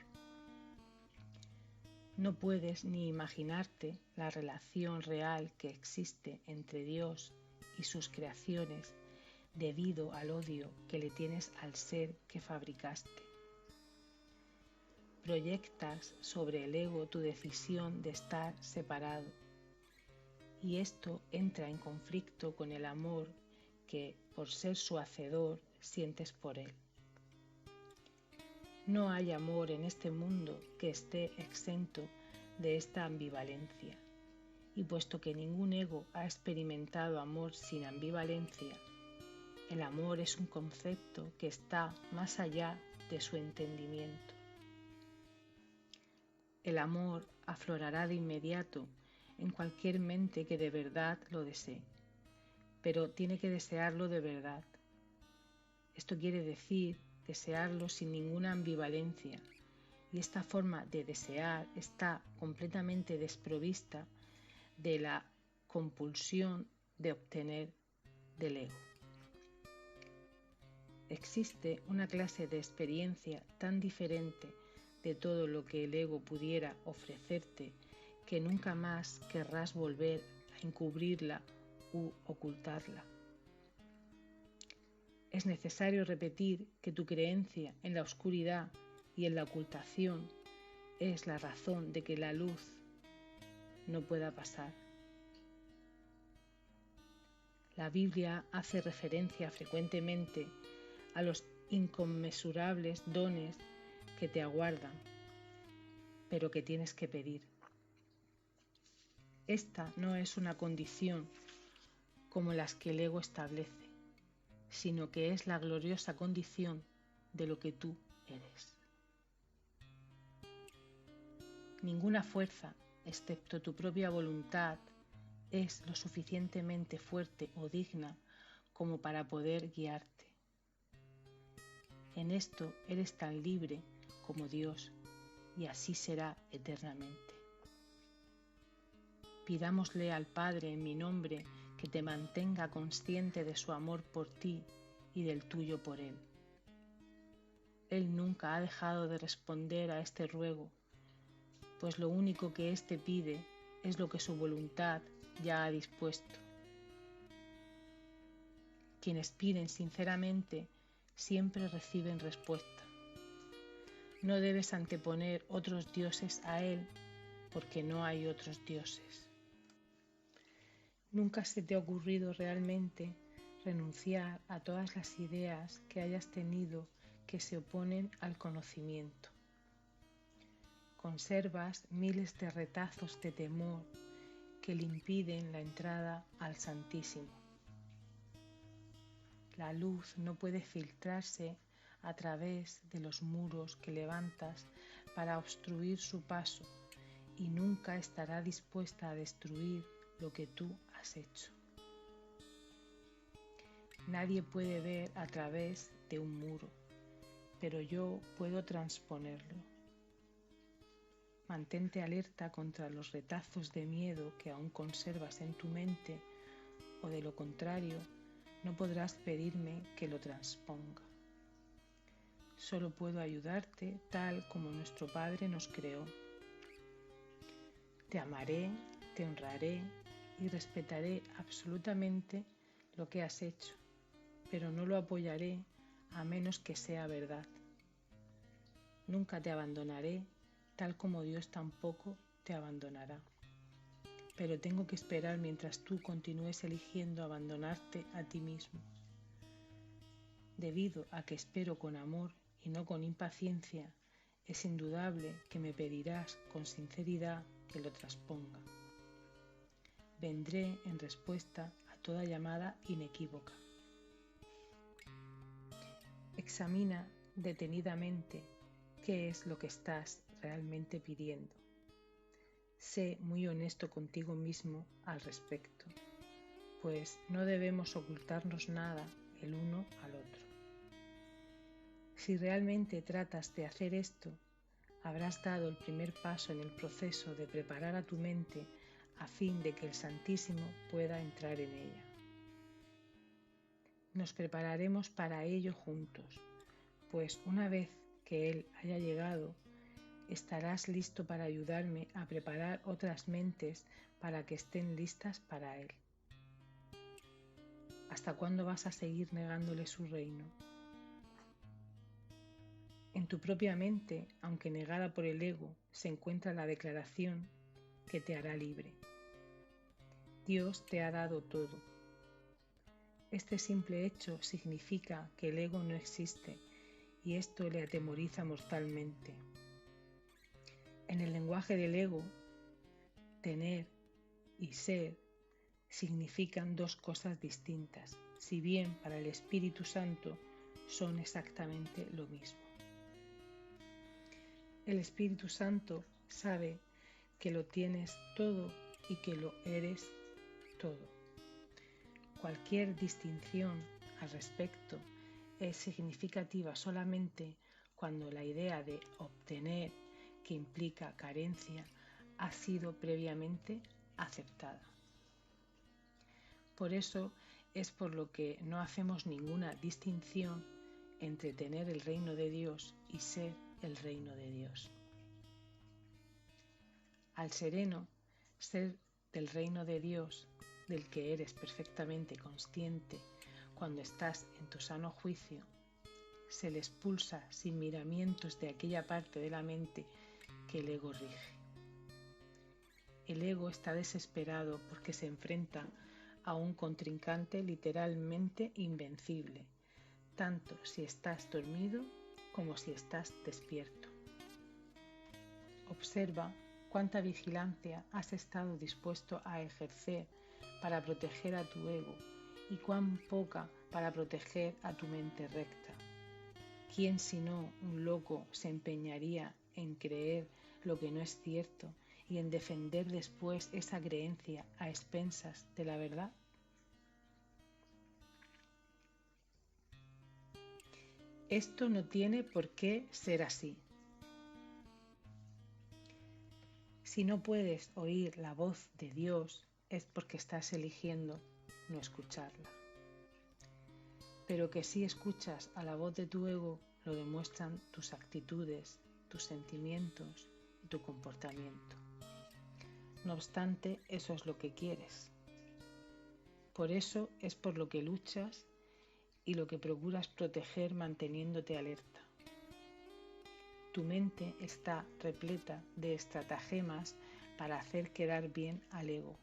No puedes ni imaginarte la relación real que existe entre Dios y sus creaciones debido al odio que le tienes al ser que fabricaste. Proyectas sobre el ego tu decisión de estar separado, y esto entra en conflicto con el amor que, por ser su hacedor, sientes por él. No hay amor en este mundo que esté exento de esta ambivalencia, y puesto que ningún ego ha experimentado amor sin ambivalencia, el amor es un concepto que está más allá de su entendimiento. El amor aflorará de inmediato en cualquier mente que de verdad lo desee, pero tiene que desearlo de verdad. Esto quiere decir desearlo sin ninguna ambivalencia, y esta forma de desear está completamente desprovista de la compulsión de obtener del ego. Existe una clase de experiencia tan diferente de todo lo que el ego pudiera ofrecerte que nunca más querrás volver a encubrirla u ocultarla. Es necesario repetir que tu creencia en la oscuridad y en la ocultación es la razón de que la luz no pueda pasar. La Biblia hace referencia frecuentemente a los inconmensurables dones que te aguardan, pero que tienes que pedir. Esta no es una condición como las que el ego establece, sino que es la gloriosa condición de lo que tú eres. Ninguna fuerza, excepto tu propia voluntad, es lo suficientemente fuerte o digna como para poder guiarte. En esto eres tan libre como Dios, y así será eternamente. Pidámosle al Padre en mi nombre que te mantenga consciente de su amor por ti y del tuyo por Él. Él nunca ha dejado de responder a este ruego, pues lo único que éste pide es lo que su voluntad ya ha dispuesto. Quienes piden sinceramente siempre reciben respuesta. No debes anteponer otros dioses a Él, porque no hay otros dioses. ¿Nunca se te ha ocurrido realmente renunciar a todas las ideas que hayas tenido que se oponen al conocimiento? Conservas miles de retazos de temor que le impiden la entrada al Santísimo. La luz no puede filtrarse a través de los muros que levantas para obstruir su paso, y nunca estará dispuesta a destruir lo que tú has hecho. Nadie puede ver a través de un muro, pero yo puedo transponerlo. Mantente alerta contra los retazos de miedo que aún conservas en tu mente, o de lo contrario, no podrás pedirme que lo transponga. Solo puedo ayudarte tal como nuestro Padre nos creó. Te amaré, te honraré y respetaré absolutamente lo que has hecho, pero no lo apoyaré a menos que sea verdad. Nunca te abandonaré, tal como Dios tampoco te abandonará. Pero tengo que esperar mientras tú continúes eligiendo abandonarte a ti mismo. Debido a que espero con amor y no con impaciencia, es indudable que me pedirás con sinceridad que lo transponga. Vendré en respuesta a toda llamada inequívoca. Examina detenidamente qué es lo que estás realmente pidiendo. Sé muy honesto contigo mismo al respecto, pues no debemos ocultarnos nada el uno al otro. Si realmente tratas de hacer esto, habrás dado el primer paso en el proceso de preparar a tu mente a fin de que el Santísimo pueda entrar en ella. Nos prepararemos para ello juntos, pues una vez que Él haya llegado, estarás listo para ayudarme a preparar otras mentes para que estén listas para Él. ¿Hasta cuándo vas a seguir negándole su reino? En tu propia mente, aunque negada por el ego, se encuentra la declaración que te hará libre. Dios te ha dado todo. Este simple hecho significa que el ego no existe y esto le atemoriza mortalmente. En el lenguaje del ego, tener y ser significan dos cosas distintas, si bien para el Espíritu Santo son exactamente lo mismo. El Espíritu Santo sabe que lo tienes todo y que lo eres todo. Cualquier distinción al respecto es significativa solamente cuando la idea de obtener, que implica carencia, ha sido previamente aceptada. Por eso es por lo que no hacemos ninguna distinción entre tener el reino de Dios y ser el reino de Dios. Al sereno, ser del reino de Dios, del que eres perfectamente consciente cuando estás en tu sano juicio, se le expulsa sin miramientos de aquella parte de la mente que el ego rige. El ego está desesperado porque se enfrenta a un contrincante literalmente invencible, tanto si estás dormido como si estás despierto. Observa cuánta vigilancia has estado dispuesto a ejercer para proteger a tu ego y cuán poca para proteger a tu mente recta. ¿Quién sino un loco se empeñaría en creer lo que no es cierto y en defender después esa creencia a expensas de la verdad? Esto no tiene por qué ser así. Si no puedes oír la voz de Dios es porque estás eligiendo no escucharla. Pero que si escuchas a la voz de tu ego lo demuestran tus actitudes, tus sentimientos y tu comportamiento. No obstante, eso es lo que quieres. Por eso es por lo que luchas y lo que procuras proteger manteniéndote alerta. Tu mente está repleta de estratagemas para hacer quedar bien al ego,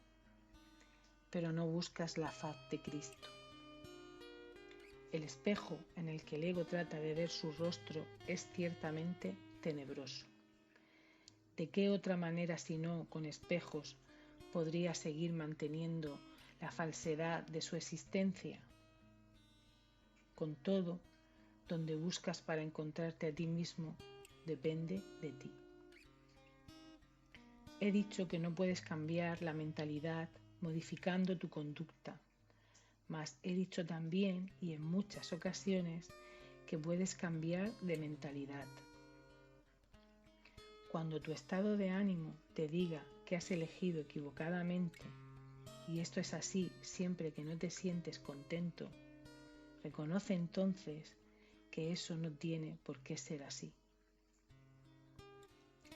pero no buscas la faz de Cristo. El espejo en el que el ego trata de ver su rostro es ciertamente tenebroso. ¿De qué otra manera si no con espejos podría seguir manteniendo la falsedad de su existencia? Con todo, donde buscas para encontrarte a ti mismo depende de ti. He dicho que no puedes cambiar la mentalidad modificando tu conducta, mas he dicho también y en muchas ocasiones que puedes cambiar de mentalidad. Cuando tu estado de ánimo te diga que has elegido equivocadamente, y esto es así siempre que no te sientes contento, reconoce entonces que eso no tiene por qué ser así.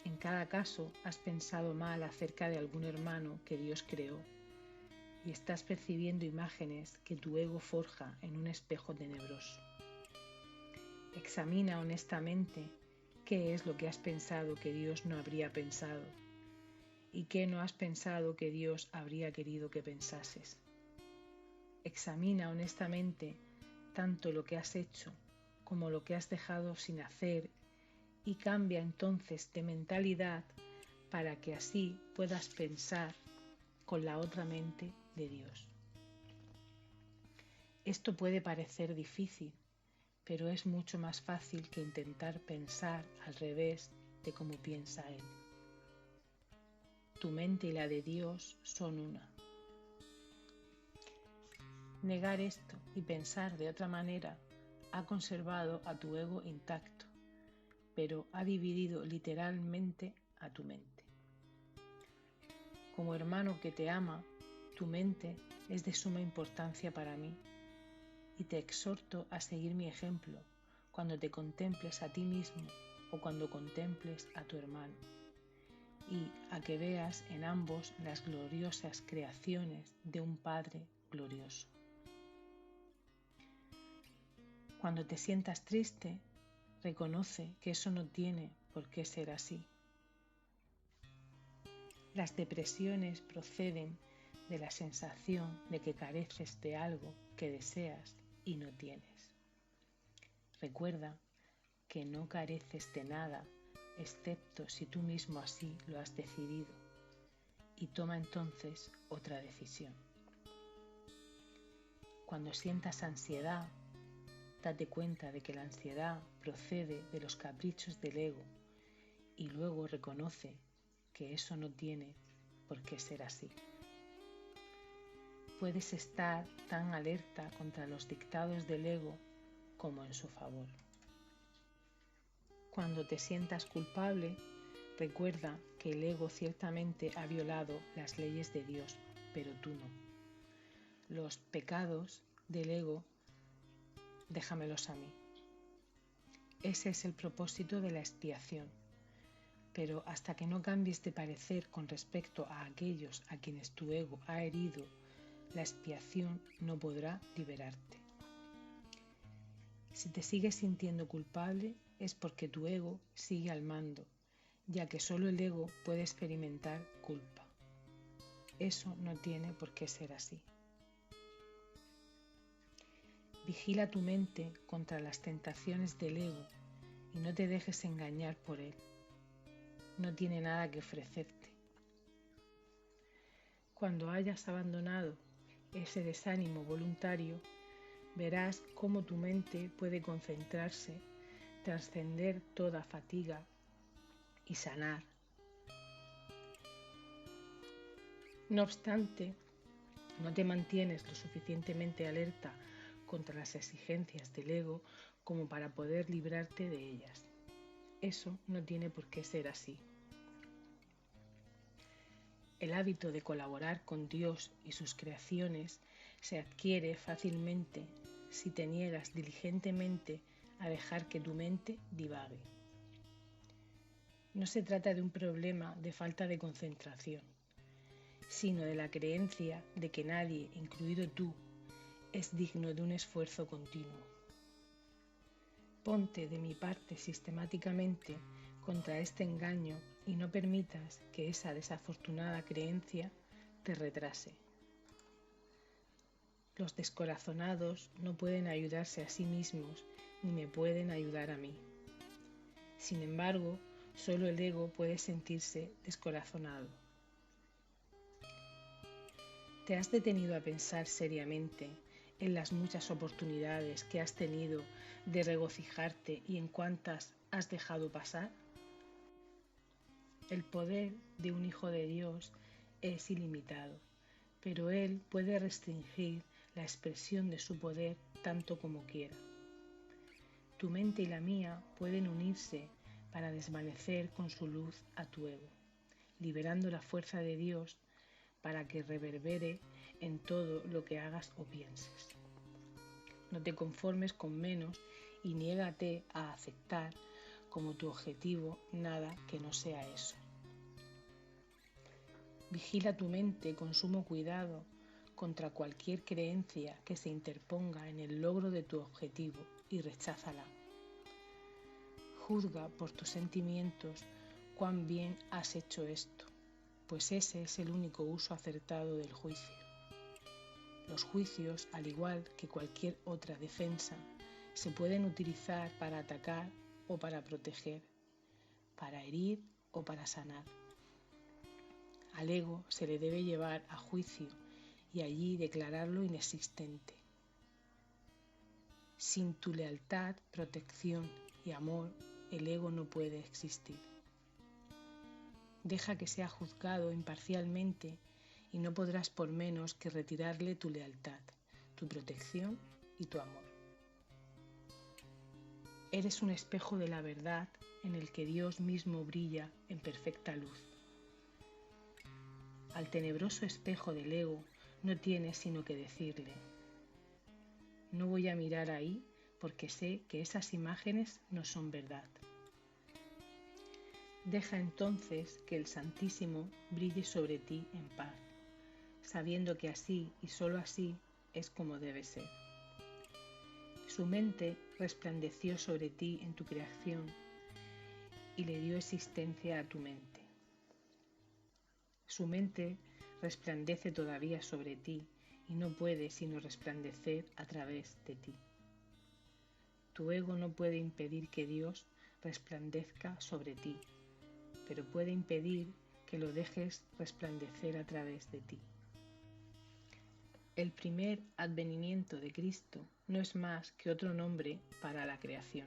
En cada caso has pensado mal acerca de algún hermano que Dios creó y estás percibiendo imágenes que tu ego forja en un espejo tenebroso. Examina honestamente qué es lo que has pensado que Dios no habría pensado y qué no has pensado que Dios habría querido que pensases. Examina honestamente tanto lo que has hecho como lo que has dejado sin hacer y cambia entonces de mentalidad para que así puedas pensar con la otra mente de Dios. Esto puede parecer difícil, pero es mucho más fácil que intentar pensar al revés de cómo piensa Él. Tu mente y la de Dios son una. Negar esto y pensar de otra manera ha conservado a tu ego intacto, pero ha dividido literalmente a tu mente. Como hermano que te ama, tu mente es de suma importancia para mí y te exhorto a seguir mi ejemplo cuando te contemples a ti mismo o cuando contemples a tu hermano y a que veas en ambos las gloriosas creaciones de un Padre glorioso. Cuando te sientas triste, reconoce que eso no tiene por qué ser así. Las depresiones proceden de la sensación de que careces de algo que deseas y no tienes. Recuerda que no careces de nada excepto si tú mismo así lo has decidido, y toma entonces otra decisión. Cuando sientas ansiedad, date cuenta de que la ansiedad procede de los caprichos del ego y luego reconoce que eso no tiene por qué ser así. Puedes estar tan alerta contra los dictados del ego como en su favor. Cuando te sientas culpable, recuerda que el ego ciertamente ha violado las leyes de Dios, pero tú no. Los pecados del ego, déjamelos a mí. Ese es el propósito de la expiación. Pero hasta que no cambies de parecer con respecto a aquellos a quienes tu ego ha herido, la expiación no podrá liberarte. Si te sigues sintiendo culpable, es porque tu ego sigue al mando, ya que solo el ego puede experimentar culpa. Eso no tiene por qué ser así. Vigila tu mente contra las tentaciones del ego y no te dejes engañar por él. No tiene nada que ofrecerte. Cuando hayas abandonado ese desánimo voluntario, verás cómo tu mente puede concentrarse, trascender toda fatiga y sanar. No obstante, no te mantienes lo suficientemente alerta contra las exigencias del ego como para poder librarte de ellas. Eso no tiene por qué ser así. El hábito de colaborar con Dios y sus creaciones se adquiere fácilmente si te niegas diligentemente a dejar que tu mente divague. No se trata de un problema de falta de concentración, sino de la creencia de que nadie, incluido tú, es digno de un esfuerzo continuo. Ponte de mi parte sistemáticamente contra este engaño y no permitas que esa desafortunada creencia te retrase. Los descorazonados no pueden ayudarse a sí mismos ni me pueden ayudar a mí. Sin embargo, solo el ego puede sentirse descorazonado. ¿Te has detenido a pensar seriamente en las muchas oportunidades que has tenido de regocijarte y en cuántas has dejado pasar? El poder de un hijo de Dios es ilimitado, pero Él puede restringir la expresión de su poder tanto como quiera. Tu mente y la mía pueden unirse para desvanecer con su luz a tu ego, liberando la fuerza de Dios para que reverbere en todo lo que hagas o pienses. No te conformes con menos y niégate a aceptar como tu objetivo nada que no sea eso. Vigila tu mente con sumo cuidado contra cualquier creencia que se interponga en el logro de tu objetivo y recházala. Juzga por tus sentimientos cuán bien has hecho esto, pues ese es el único uso acertado del juicio. Los juicios, al igual que cualquier otra defensa, se pueden utilizar para atacar o para proteger, para herir o para sanar. Al ego se le debe llevar a juicio y allí declararlo inexistente. Sin tu lealtad, protección y amor, el ego no puede existir. Deja que sea juzgado imparcialmente y no podrás por menos que retirarle tu lealtad, tu protección y tu amor. Eres un espejo de la verdad en el que Dios mismo brilla en perfecta luz. Al tenebroso espejo del ego no tienes sino que decirle: no voy a mirar ahí porque sé que esas imágenes no son verdad. Deja entonces que el Santísimo brille sobre ti en paz, sabiendo que así y solo así es como debe ser. Su mente resplandeció sobre ti en tu creación y le dio existencia a tu mente. Su mente resplandece todavía sobre ti y no puede sino resplandecer a través de ti. Tu ego no puede impedir que Dios resplandezca sobre ti, pero puede impedir que lo dejes resplandecer a través de ti. El primer advenimiento de Cristo no es más que otro nombre para la creación,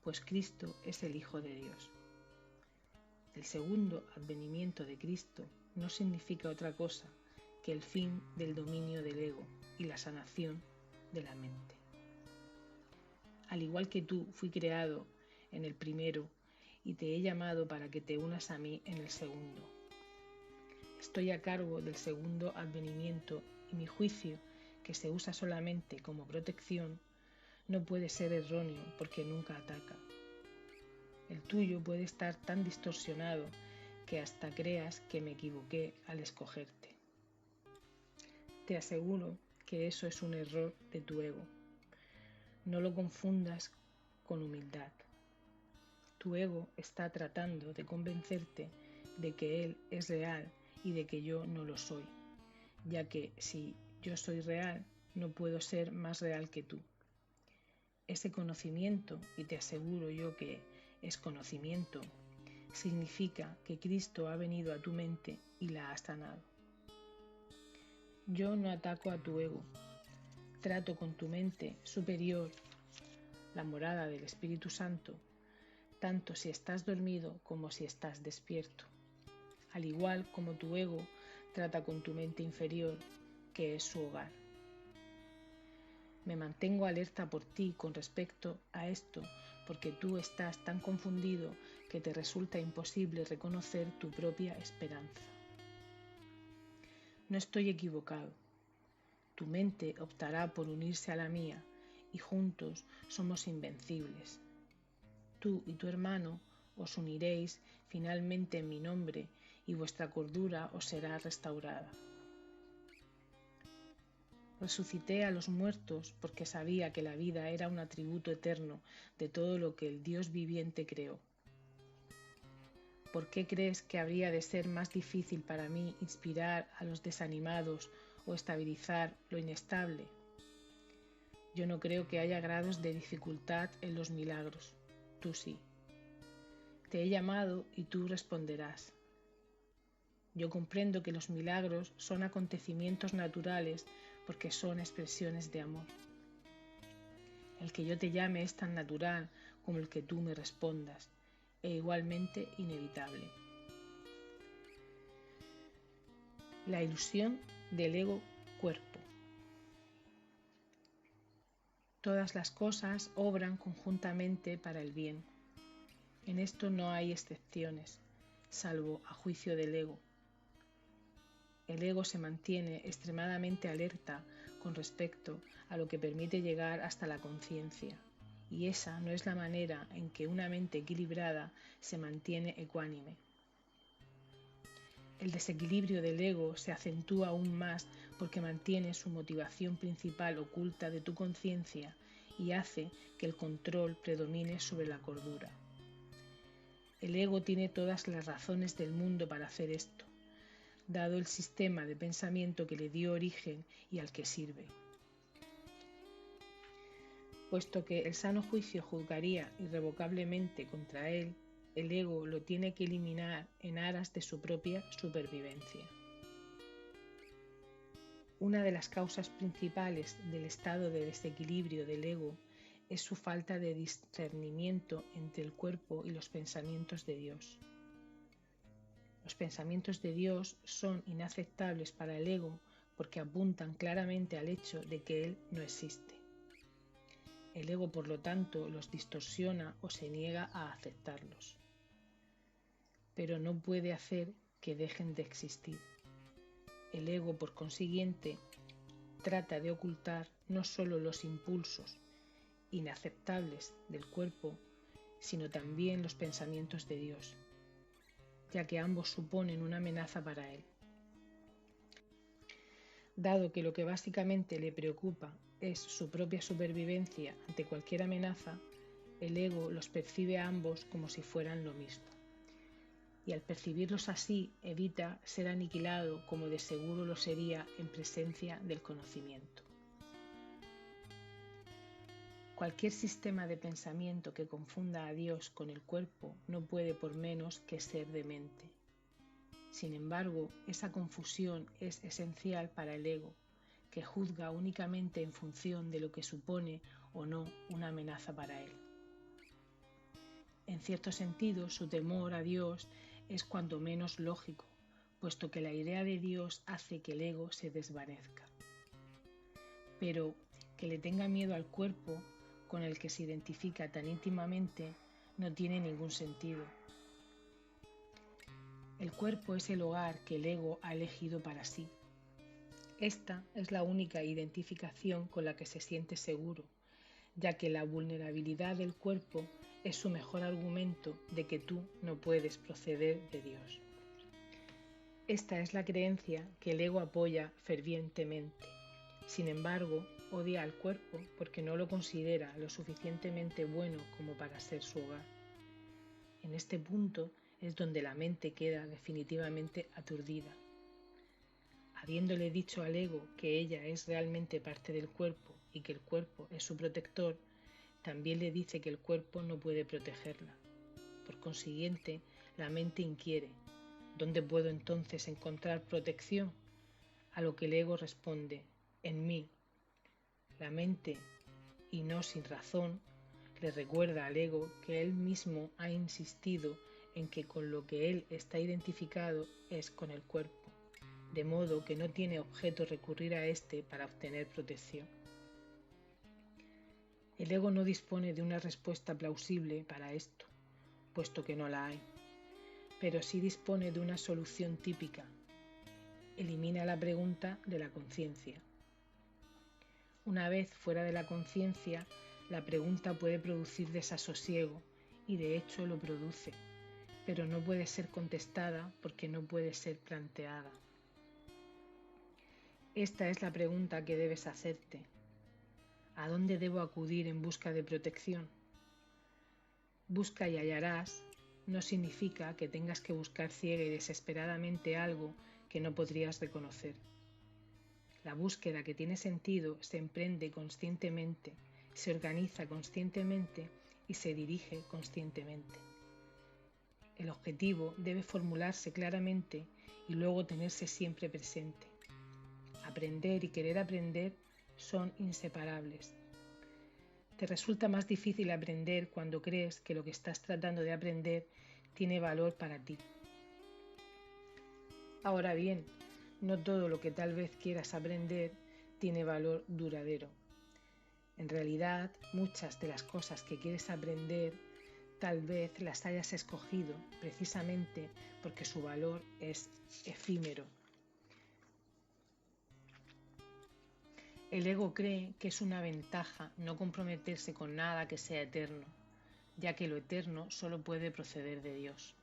pues Cristo es el Hijo de Dios. El segundo advenimiento de Cristo no significa otra cosa que el fin del dominio del ego y la sanación de la mente. Al igual que tú, fui creado en el primero y te he llamado para que te unas a mí en el segundo. Estoy a cargo del segundo advenimiento y mi juicio, que se usa solamente como protección, no puede ser erróneo porque nunca ataca. El tuyo puede estar tan distorsionado que hasta creas que me equivoqué al escogerte. Te aseguro que eso es un error de tu ego. No lo confundas con humildad. Tu ego está tratando de convencerte de que él es real y de que yo no lo soy, ya que si yo soy real, no puedo ser más real que tú. Ese conocimiento, y te aseguro yo que es conocimiento, significa que Cristo ha venido a tu mente y la ha sanado. Yo no ataco a tu ego, trato con tu mente superior, la morada del Espíritu Santo, tanto si estás dormido como si estás despierto, al igual como tu ego trata con tu mente inferior, que es su hogar. Me mantengo alerta por ti con respecto a esto, porque tú estás tan confundido que te resulta imposible reconocer tu propia esperanza. No estoy equivocado. Tu mente optará por unirse a la mía y juntos somos invencibles. Tú y tu hermano os uniréis finalmente en mi nombre y vuestra cordura os será restaurada. Resucité a los muertos porque sabía que la vida era un atributo eterno de todo lo que el Dios viviente creó. ¿Por qué crees que habría de ser más difícil para mí inspirar a los desanimados o estabilizar lo inestable? Yo no creo que haya grados de dificultad en los milagros. Tú sí. Te he llamado y tú responderás. Yo comprendo que los milagros son acontecimientos naturales porque son expresiones de amor. El que yo te llame es tan natural como el que tú me respondas, e igualmente inevitable. La ilusión del ego-cuerpo. Todas las cosas obran conjuntamente para el bien. En esto no hay excepciones, salvo a juicio del ego. El ego se mantiene extremadamente alerta con respecto a lo que permite llegar hasta la conciencia, y esa no es la manera en que una mente equilibrada se mantiene ecuánime. El desequilibrio del ego se acentúa aún más porque mantiene su motivación principal oculta de tu conciencia y hace que el control predomine sobre la cordura. El ego tiene todas las razones del mundo para hacer esto, dado el sistema de pensamiento que le dio origen y al que sirve. Puesto que el sano juicio juzgaría irrevocablemente contra él, el ego lo tiene que eliminar en aras de su propia supervivencia. Una de las causas principales del estado de desequilibrio del ego es su falta de discernimiento entre el cuerpo y los pensamientos de Dios. Los pensamientos de Dios son inaceptables para el ego porque apuntan claramente al hecho de que Él no existe. El ego, por lo tanto, los distorsiona o se niega a aceptarlos. Pero no puede hacer que dejen de existir. El ego, por consiguiente, trata de ocultar no solo los impulsos inaceptables del cuerpo, sino también los pensamientos de Dios, ya que ambos suponen una amenaza para él. Dado que lo que básicamente le preocupa es su propia supervivencia ante cualquier amenaza, el ego los percibe a ambos como si fueran lo mismo. Y al percibirlos así, evita ser aniquilado como de seguro lo sería en presencia del conocimiento. Cualquier sistema de pensamiento que confunda a Dios con el cuerpo no puede por menos que ser demente. Sin embargo, esa confusión es esencial para el ego, que juzga únicamente en función de lo que supone o no una amenaza para él. En cierto sentido, su temor a Dios es cuanto menos lógico, puesto que la idea de Dios hace que el ego se desvanezca. Pero que le tenga miedo al cuerpo con el que se identifica tan íntimamente no tiene ningún sentido. El cuerpo es el hogar que el ego ha elegido para sí. Esta es la única identificación con la que se siente seguro, ya que la vulnerabilidad del cuerpo es su mejor argumento de que tú no puedes proceder de Dios. Esta es la creencia que el ego apoya fervientemente. Sin embargo, odia al cuerpo porque no lo considera lo suficientemente bueno como para ser su hogar. En este punto es donde la mente queda definitivamente aturdida. Habiéndole dicho al ego que ella es realmente parte del cuerpo y que el cuerpo es su protector, también le dice que el cuerpo no puede protegerla. Por consiguiente, la mente inquiere: ¿dónde puedo entonces encontrar protección? A lo que el ego responde: en mí. La mente, y no sin razón, le recuerda al ego que él mismo ha insistido en que con lo que él está identificado es con el cuerpo, de modo que no tiene objeto recurrir a éste para obtener protección. El ego no dispone de una respuesta plausible para esto, puesto que no la hay, pero sí dispone de una solución típica: elimina la pregunta de la conciencia. Una vez fuera de la conciencia, la pregunta puede producir desasosiego, y de hecho lo produce, pero no puede ser contestada porque no puede ser planteada. Esta es la pregunta que debes hacerte: ¿a dónde debo acudir en busca de protección? Busca y hallarás no significa que tengas que buscar ciega y desesperadamente algo que no podrías reconocer. La búsqueda que tiene sentido se emprende conscientemente, se organiza conscientemente y se dirige conscientemente. El objetivo debe formularse claramente y luego tenerse siempre presente. Aprender y querer aprender son inseparables. Te resulta más difícil aprender cuando crees que lo que estás tratando de aprender tiene valor para ti. Ahora bien, no todo lo que tal vez quieras aprender tiene valor duradero. En realidad, muchas de las cosas que quieres aprender tal vez las hayas escogido precisamente porque su valor es efímero. El ego cree que es una ventaja no comprometerse con nada que sea eterno, ya que lo eterno solo puede proceder de Dios.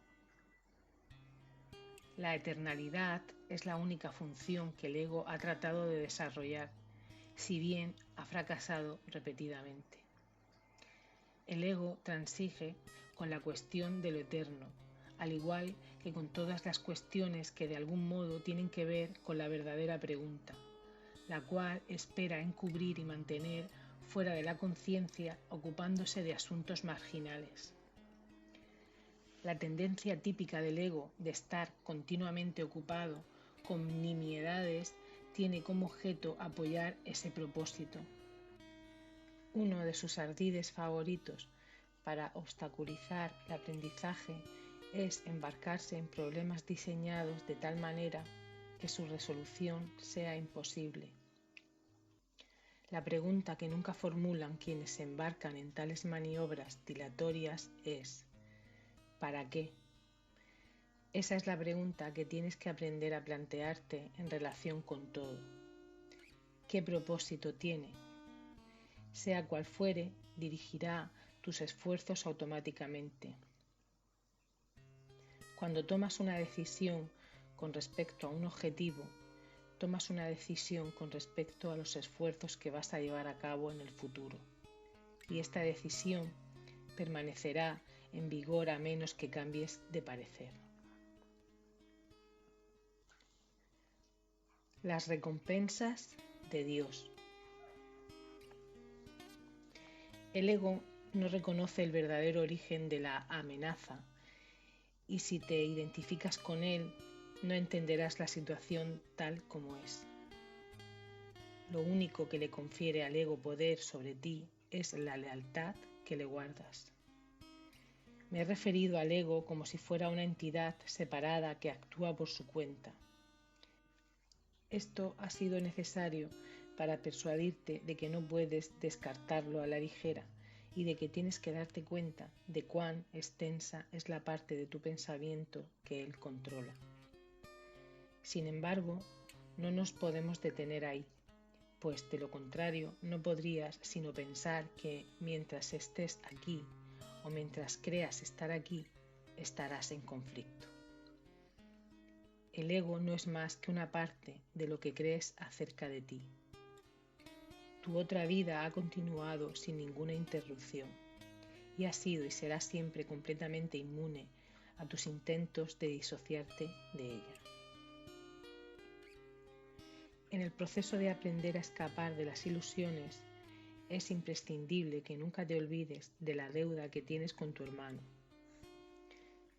La eternalidad es la única función que el ego ha tratado de desarrollar, si bien ha fracasado repetidamente. El ego transige con la cuestión de lo eterno, al igual que con todas las cuestiones que de algún modo tienen que ver con la verdadera pregunta, la cual espera encubrir y mantener fuera de la conciencia, ocupándose de asuntos marginales. La tendencia típica del ego de estar continuamente ocupado con nimiedades tiene como objeto apoyar ese propósito. Uno de sus ardides favoritos para obstaculizar el aprendizaje es embarcarse en problemas diseñados de tal manera que su resolución sea imposible. La pregunta que nunca formulan quienes se embarcan en tales maniobras dilatorias es: ¿para qué? Esa es la pregunta que tienes que aprender a plantearte en relación con todo. ¿Qué propósito tiene? Sea cual fuere, dirigirá tus esfuerzos automáticamente. Cuando tomas una decisión con respecto a un objetivo, tomas una decisión con respecto a los esfuerzos que vas a llevar a cabo en el futuro. Y esta decisión permanecerá en vigor a menos que cambies de parecer. Las recompensas de Dios. El ego no reconoce el verdadero origen de la amenaza y si te identificas con él, no entenderás la situación tal como es. Lo único que le confiere al ego poder sobre ti es la lealtad que le guardas. Me he referido al ego como si fuera una entidad separada que actúa por su cuenta. Esto ha sido necesario para persuadirte de que no puedes descartarlo a la ligera y de que tienes que darte cuenta de cuán extensa es la parte de tu pensamiento que él controla. Sin embargo, no nos podemos detener ahí, pues de lo contrario no podrías sino pensar que mientras estés aquí o mientras creas estar aquí, estarás en conflicto. El ego no es más que una parte de lo que crees acerca de ti. Tu otra vida ha continuado sin ninguna interrupción y has sido y serás siempre completamente inmune a tus intentos de disociarte de ella. En el proceso de aprender a escapar de las ilusiones, es imprescindible que nunca te olvides de la deuda que tienes con tu hermano.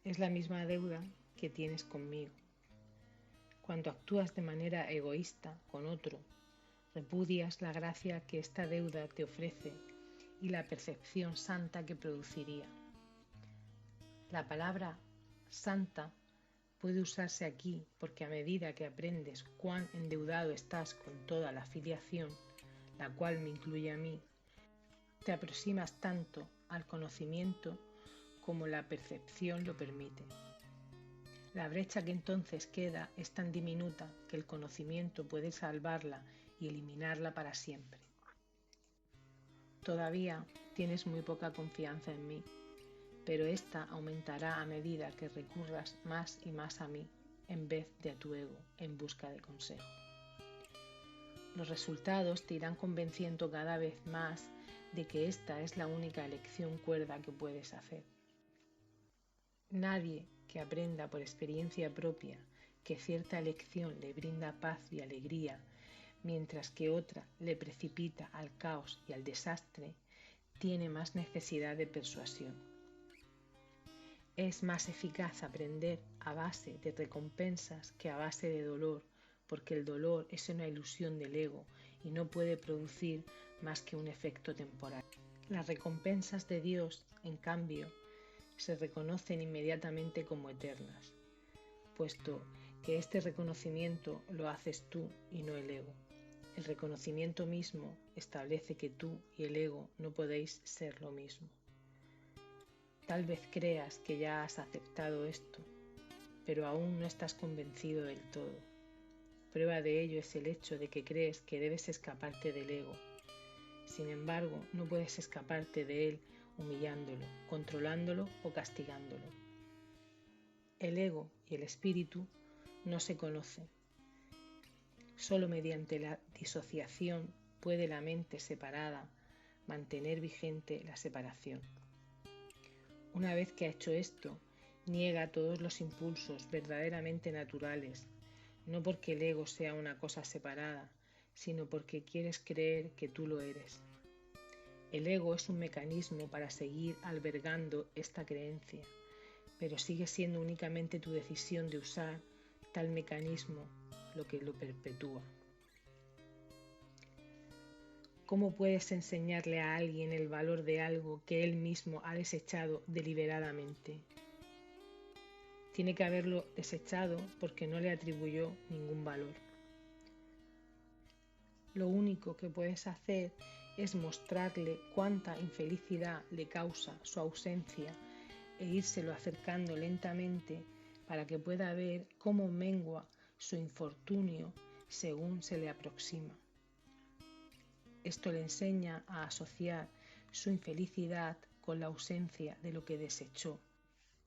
Es la misma deuda que tienes conmigo. Cuando actúas de manera egoísta con otro, repudias la gracia que esta deuda te ofrece y la percepción santa que produciría. La palabra santa puede usarse aquí porque a medida que aprendes cuán endeudado estás con toda la filiación, la cual me incluye a mí, te aproximas tanto al conocimiento como la percepción lo permite. La brecha que entonces queda es tan diminuta que el conocimiento puede salvarla y eliminarla para siempre. Todavía tienes muy poca confianza en mí, pero esta aumentará a medida que recurras más y más a mí en vez de a tu ego en busca de consejo. Los resultados te irán convenciendo cada vez más de que esta es la única elección cuerda que puedes hacer. Nadie que aprenda por experiencia propia que cierta elección le brinda paz y alegría, mientras que otra le precipita al caos y al desastre, tiene más necesidad de persuasión. Es más eficaz aprender a base de recompensas que a base de dolor, porque el dolor es una ilusión del ego y no puede producir más que un efecto temporal. Las recompensas de Dios, en cambio, se reconocen inmediatamente como eternas, puesto que este reconocimiento lo haces tú y no el ego. El reconocimiento mismo establece que tú y el ego no podéis ser lo mismo. Tal vez creas que ya has aceptado esto, pero aún no estás convencido del todo. Prueba de ello es el hecho de que crees que debes escaparte del ego. Sin embargo, no puedes escaparte de él humillándolo, controlándolo o castigándolo. El ego y el espíritu no se conocen. Solo mediante la disociación puede la mente separada mantener vigente la separación. Una vez que ha hecho esto, niega todos los impulsos verdaderamente naturales, no porque el ego sea una cosa separada, sino porque quieres creer que tú lo eres. El ego es un mecanismo para seguir albergando esta creencia, pero sigue siendo únicamente tu decisión de usar tal mecanismo lo que lo perpetúa. ¿Cómo puedes enseñarle a alguien el valor de algo que él mismo ha desechado deliberadamente? Tiene que haberlo desechado porque no le atribuyó ningún valor. Lo único que puedes hacer es mostrarle cuánta infelicidad le causa su ausencia e írselo acercando lentamente para que pueda ver cómo mengua su infortunio según se le aproxima. Esto le enseña a asociar su infelicidad con la ausencia de lo que desechó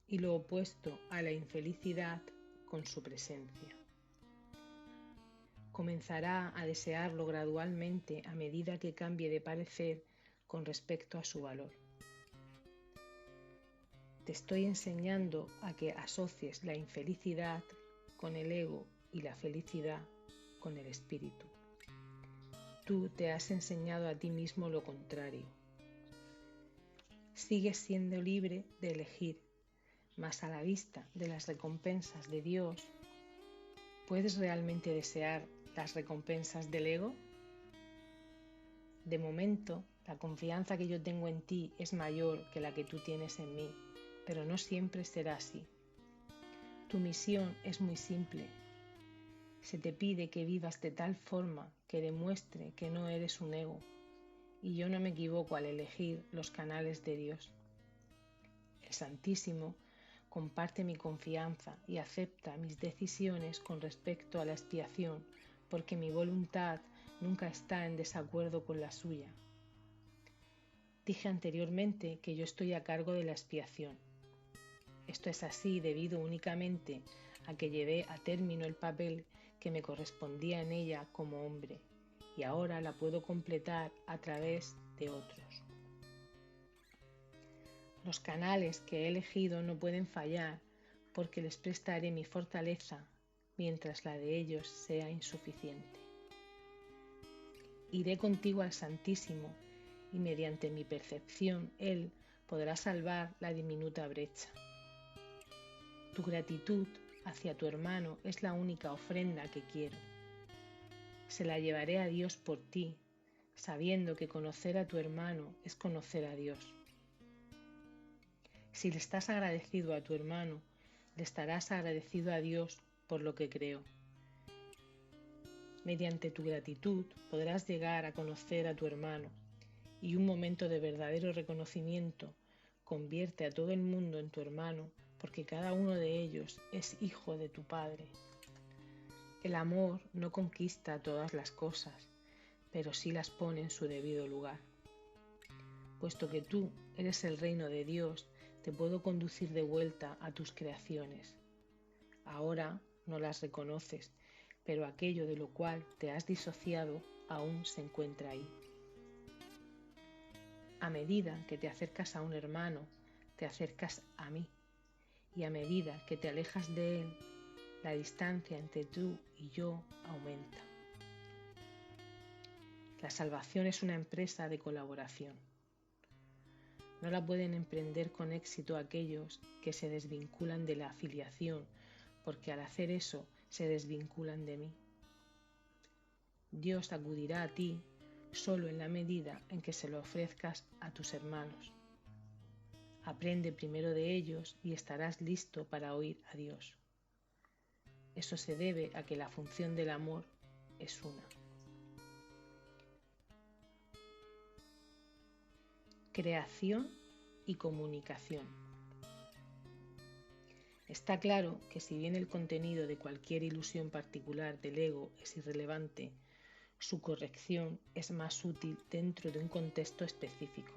y lo opuesto a la infelicidad con su presencia. comenzará a desearlo gradualmente a medida que cambie de parecer con respecto a su valor. Te estoy enseñando a que asocies la infelicidad con el ego y la felicidad con el espíritu. Tú te has enseñado a ti mismo lo contrario. Sigues siendo libre de elegir, mas a la vista de las recompensas de Dios, ¿puedes realmente desear las recompensas del ego? De momento, la confianza que yo tengo en ti es mayor que la que tú tienes en mí, pero no siempre será así. Tu misión es muy simple. Se te pide que vivas de tal forma que demuestre que no eres un ego, y yo no me equivoco al elegir los canales de Dios. El Santísimo comparte mi confianza y acepta mis decisiones con respecto a la expiación, porque mi voluntad nunca está en desacuerdo con la suya. Dije anteriormente que yo estoy a cargo de la expiación. Esto es así debido únicamente a que llevé a término el papel que me correspondía en ella como hombre, y ahora la puedo completar a través de otros. Los canales que he elegido no pueden fallar porque les prestaré mi fortaleza mientras la de ellos sea insuficiente. Iré contigo al Santísimo y mediante mi percepción Él podrá salvar la diminuta brecha. Tu gratitud hacia tu hermano es la única ofrenda que quiero. Se la llevaré a Dios por ti, sabiendo que conocer a tu hermano es conocer a Dios. Si le estás agradecido a tu hermano, le estarás agradecido a Dios por lo que creó. Mediante tu gratitud podrás llegar a conocer a tu hermano, y un momento de verdadero reconocimiento convierte a todo el mundo en tu hermano, porque cada uno de ellos es hijo de tu Padre. El amor no conquista todas las cosas, pero sí las pone en su debido lugar. Puesto que tú eres el reino de Dios, te puedo conducir de vuelta a tus creaciones. Ahora no las reconoces, pero aquello de lo cual te has disociado aún se encuentra ahí. A medida que te acercas a un hermano, te acercas a mí, y a medida que te alejas de él, la distancia entre tú y yo aumenta. La salvación es una empresa de colaboración. No la pueden emprender con éxito aquellos que se desvinculan de la afiliación, porque al hacer eso se desvinculan de mí. Dios acudirá a ti solo en la medida en que se lo ofrezcas a tus hermanos. Aprende primero de ellos y estarás listo para oír a Dios. Eso se debe a que la función del amor es una. Creación y comunicación. Está claro que si bien el contenido de cualquier ilusión particular del ego es irrelevante, su corrección es más útil dentro de un contexto específico.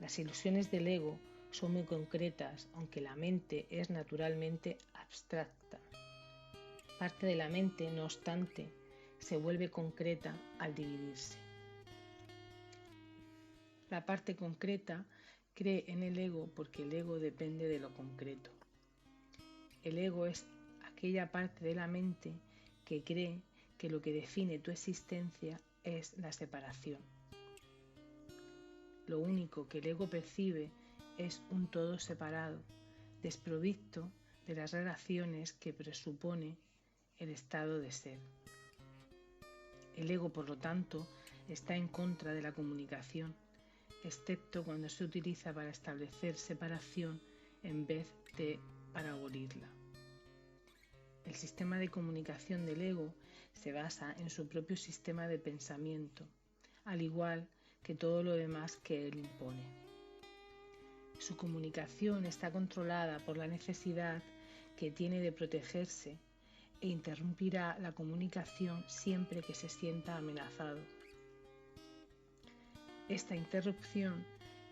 Las ilusiones del ego son muy concretas, aunque la mente es naturalmente abstracta. Parte de la mente, no obstante, se vuelve concreta al dividirse. La parte concreta cree en el ego porque el ego depende de lo concreto. El ego es aquella parte de la mente que cree que lo que define tu existencia es la separación. Lo único que el ego percibe es un todo separado, desprovisto de las relaciones que presupone el estado de ser. El ego, por lo tanto, está en contra de la comunicación, excepto cuando se utiliza para establecer separación en vez de para abolirla. El sistema de comunicación del ego se basa en su propio sistema de pensamiento, al igual que todo lo demás que él impone. Su comunicación está controlada por la necesidad que tiene de protegerse e interrumpirá la comunicación siempre que se sienta amenazado. Esta interrupción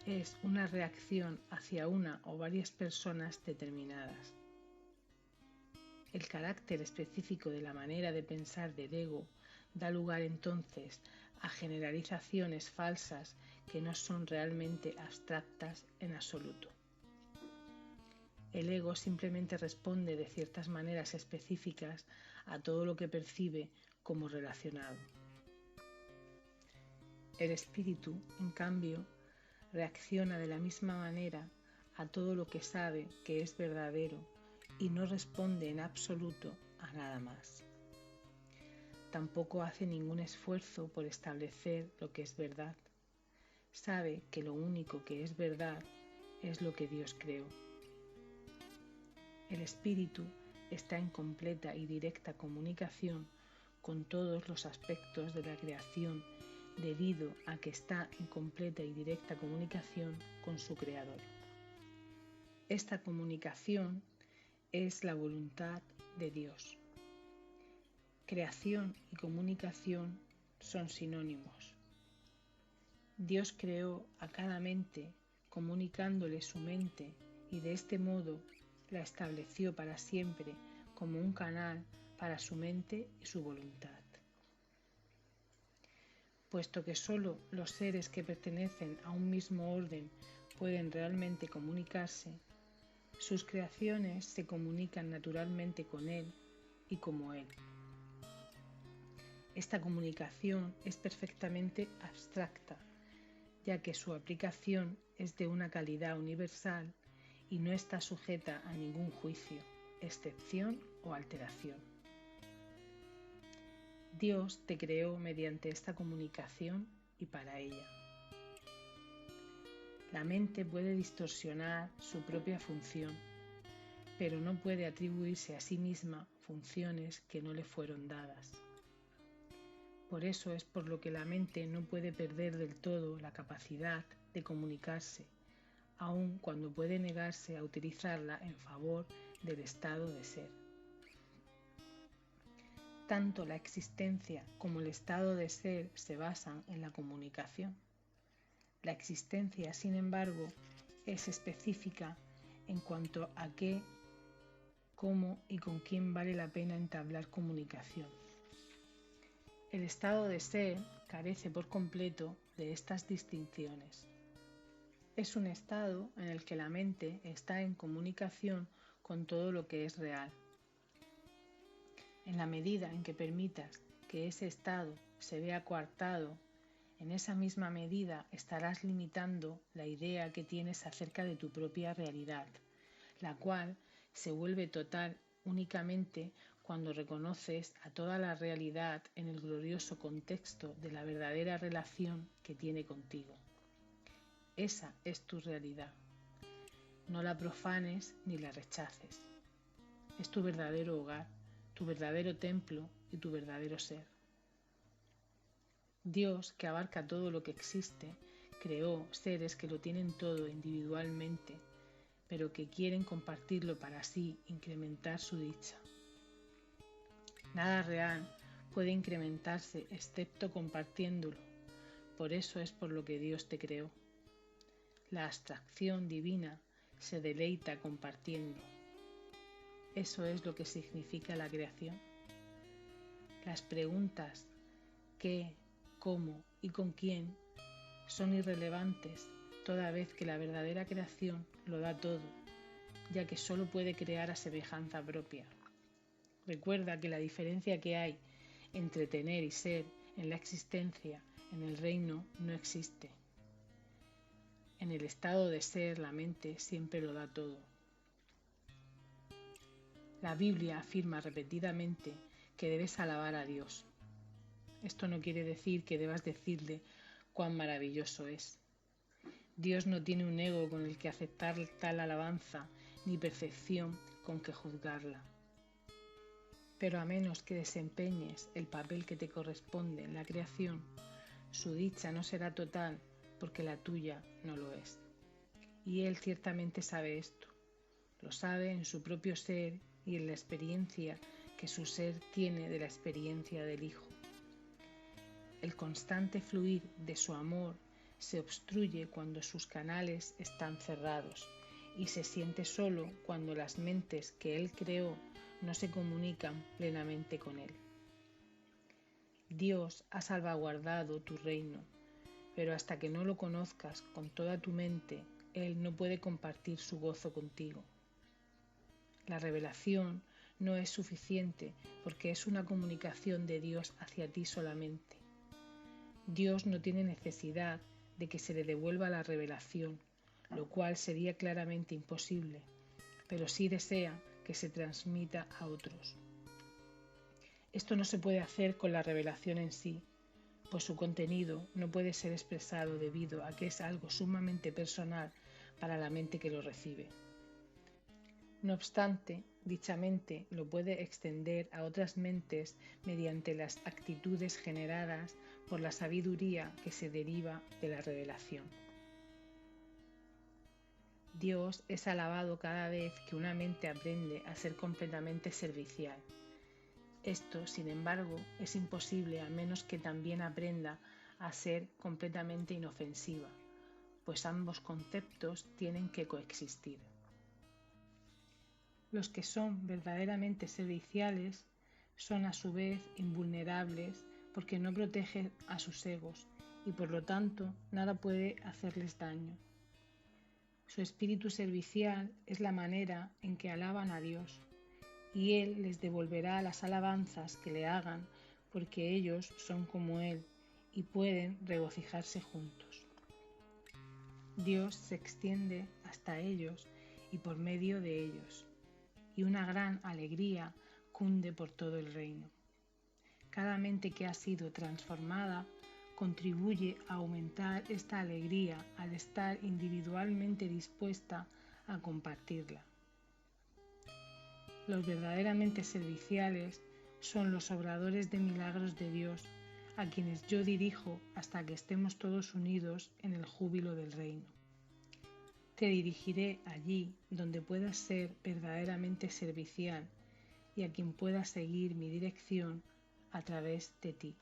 es una reacción hacia una o varias personas determinadas. El carácter específico de la manera de pensar del ego da lugar entonces a generalizaciones falsas que no son realmente abstractas en absoluto. El ego simplemente responde de ciertas maneras específicas a todo lo que percibe como relacionado. El espíritu, en cambio, reacciona de la misma manera a todo lo que sabe que es verdadero y no responde en absoluto a nada más. Tampoco hace ningún esfuerzo por establecer lo que es verdad. Sabe que lo único que es verdad es lo que Dios creó. El espíritu está en completa y directa comunicación con todos los aspectos de la creación debido a que está en completa y directa comunicación con su creador. Esta comunicación es la voluntad de Dios. Creación y comunicación son sinónimos. Dios creó a cada mente comunicándole su mente y de este modo la estableció para siempre como un canal para su mente y su voluntad. Puesto que solo los seres que pertenecen a un mismo orden pueden realmente comunicarse, sus creaciones se comunican naturalmente con Él y como Él. Esta comunicación es perfectamente abstracta, ya que su aplicación es de una calidad universal y no está sujeta a ningún juicio, excepción o alteración. Dios te creó mediante esta comunicación y para ella. La mente puede distorsionar su propia función, pero no puede atribuirse a sí misma funciones que no le fueron dadas. Por eso es por lo que la mente no puede perder del todo la capacidad de comunicarse, aun cuando puede negarse a utilizarla en favor del estado de ser. Tanto la existencia como el estado de ser se basan en la comunicación. La existencia, sin embargo, es específica en cuanto a qué, cómo y con quién vale la pena entablar comunicación. El estado de ser carece por completo de estas distinciones. Es un estado en el que la mente está en comunicación con todo lo que es real. En la medida en que permitas que ese estado se vea coartado, en esa misma medida estarás limitando la idea que tienes acerca de tu propia realidad, la cual se vuelve total únicamente cuando reconoces a toda la realidad en el glorioso contexto de la verdadera relación que tiene contigo. Esa es tu realidad. No la profanes ni la rechaces. Es tu verdadero hogar, tu verdadero templo y tu verdadero ser. Dios, que abarca todo lo que existe, creó seres que lo tienen todo individualmente, pero que quieren compartirlo para así incrementar su dicha. Nada real puede incrementarse excepto compartiéndolo. Por eso es por lo que Dios te creó. La abstracción divina se deleita compartiendo. Eso es lo que significa la creación. Las preguntas ¿qué, cómo y con quién? Son irrelevantes toda vez que la verdadera creación lo da todo, ya que solo puede crear a semejanza propia. Recuerda que la diferencia que hay entre tener y ser en la existencia, en el reino, no existe. En el estado de ser, la mente siempre lo da todo. La Biblia afirma repetidamente que debes alabar a Dios. Esto no quiere decir que debas decirle cuán maravilloso es. Dios no tiene un ego con el que aceptar tal alabanza, ni percepción con que juzgarla. Pero a menos que desempeñes el papel que te corresponde en la creación, su dicha no será total porque la tuya no lo es. Y Él ciertamente sabe esto. Lo sabe en su propio ser y en la experiencia que su ser tiene de la experiencia del Hijo. El constante fluir de su amor se obstruye cuando sus canales están cerrados y se siente solo cuando las mentes que Él creó no se comunican plenamente con Él. Dios ha salvaguardado tu reino, pero hasta que no lo conozcas con toda tu mente, Él no puede compartir su gozo contigo. La revelación no es suficiente porque es una comunicación de Dios hacia ti solamente. Dios no tiene necesidad de que se le devuelva la revelación, lo cual sería claramente imposible, pero sí desea que se transmita a otros. Esto no se puede hacer con la revelación en sí, pues su contenido no puede ser expresado debido a que es algo sumamente personal para la mente que lo recibe. No obstante, dicha mente lo puede extender a otras mentes mediante las actitudes generadas por la sabiduría que se deriva de la revelación. Dios es alabado cada vez que una mente aprende a ser completamente servicial. Esto, sin embargo, es imposible a menos que también aprenda a ser completamente inofensiva, pues ambos conceptos tienen que coexistir. Los que son verdaderamente serviciales son a su vez invulnerables porque no protegen a sus egos y por lo tanto nada puede hacerles daño. Su espíritu servicial es la manera en que alaban a Dios y Él les devolverá las alabanzas que le hagan porque ellos son como Él y pueden regocijarse juntos. Dios se extiende hasta ellos y por medio de ellos, y una gran alegría cunde por todo el reino. Cada mente que ha sido transformada contribuye a aumentar esta alegría al estar individualmente dispuesta a compartirla. Los verdaderamente serviciales son los obradores de milagros de Dios, a quienes yo dirijo hasta que estemos todos unidos en el júbilo del reino. Te dirigiré allí donde puedas ser verdaderamente servicial y a quien pueda seguir mi dirección a través de ti.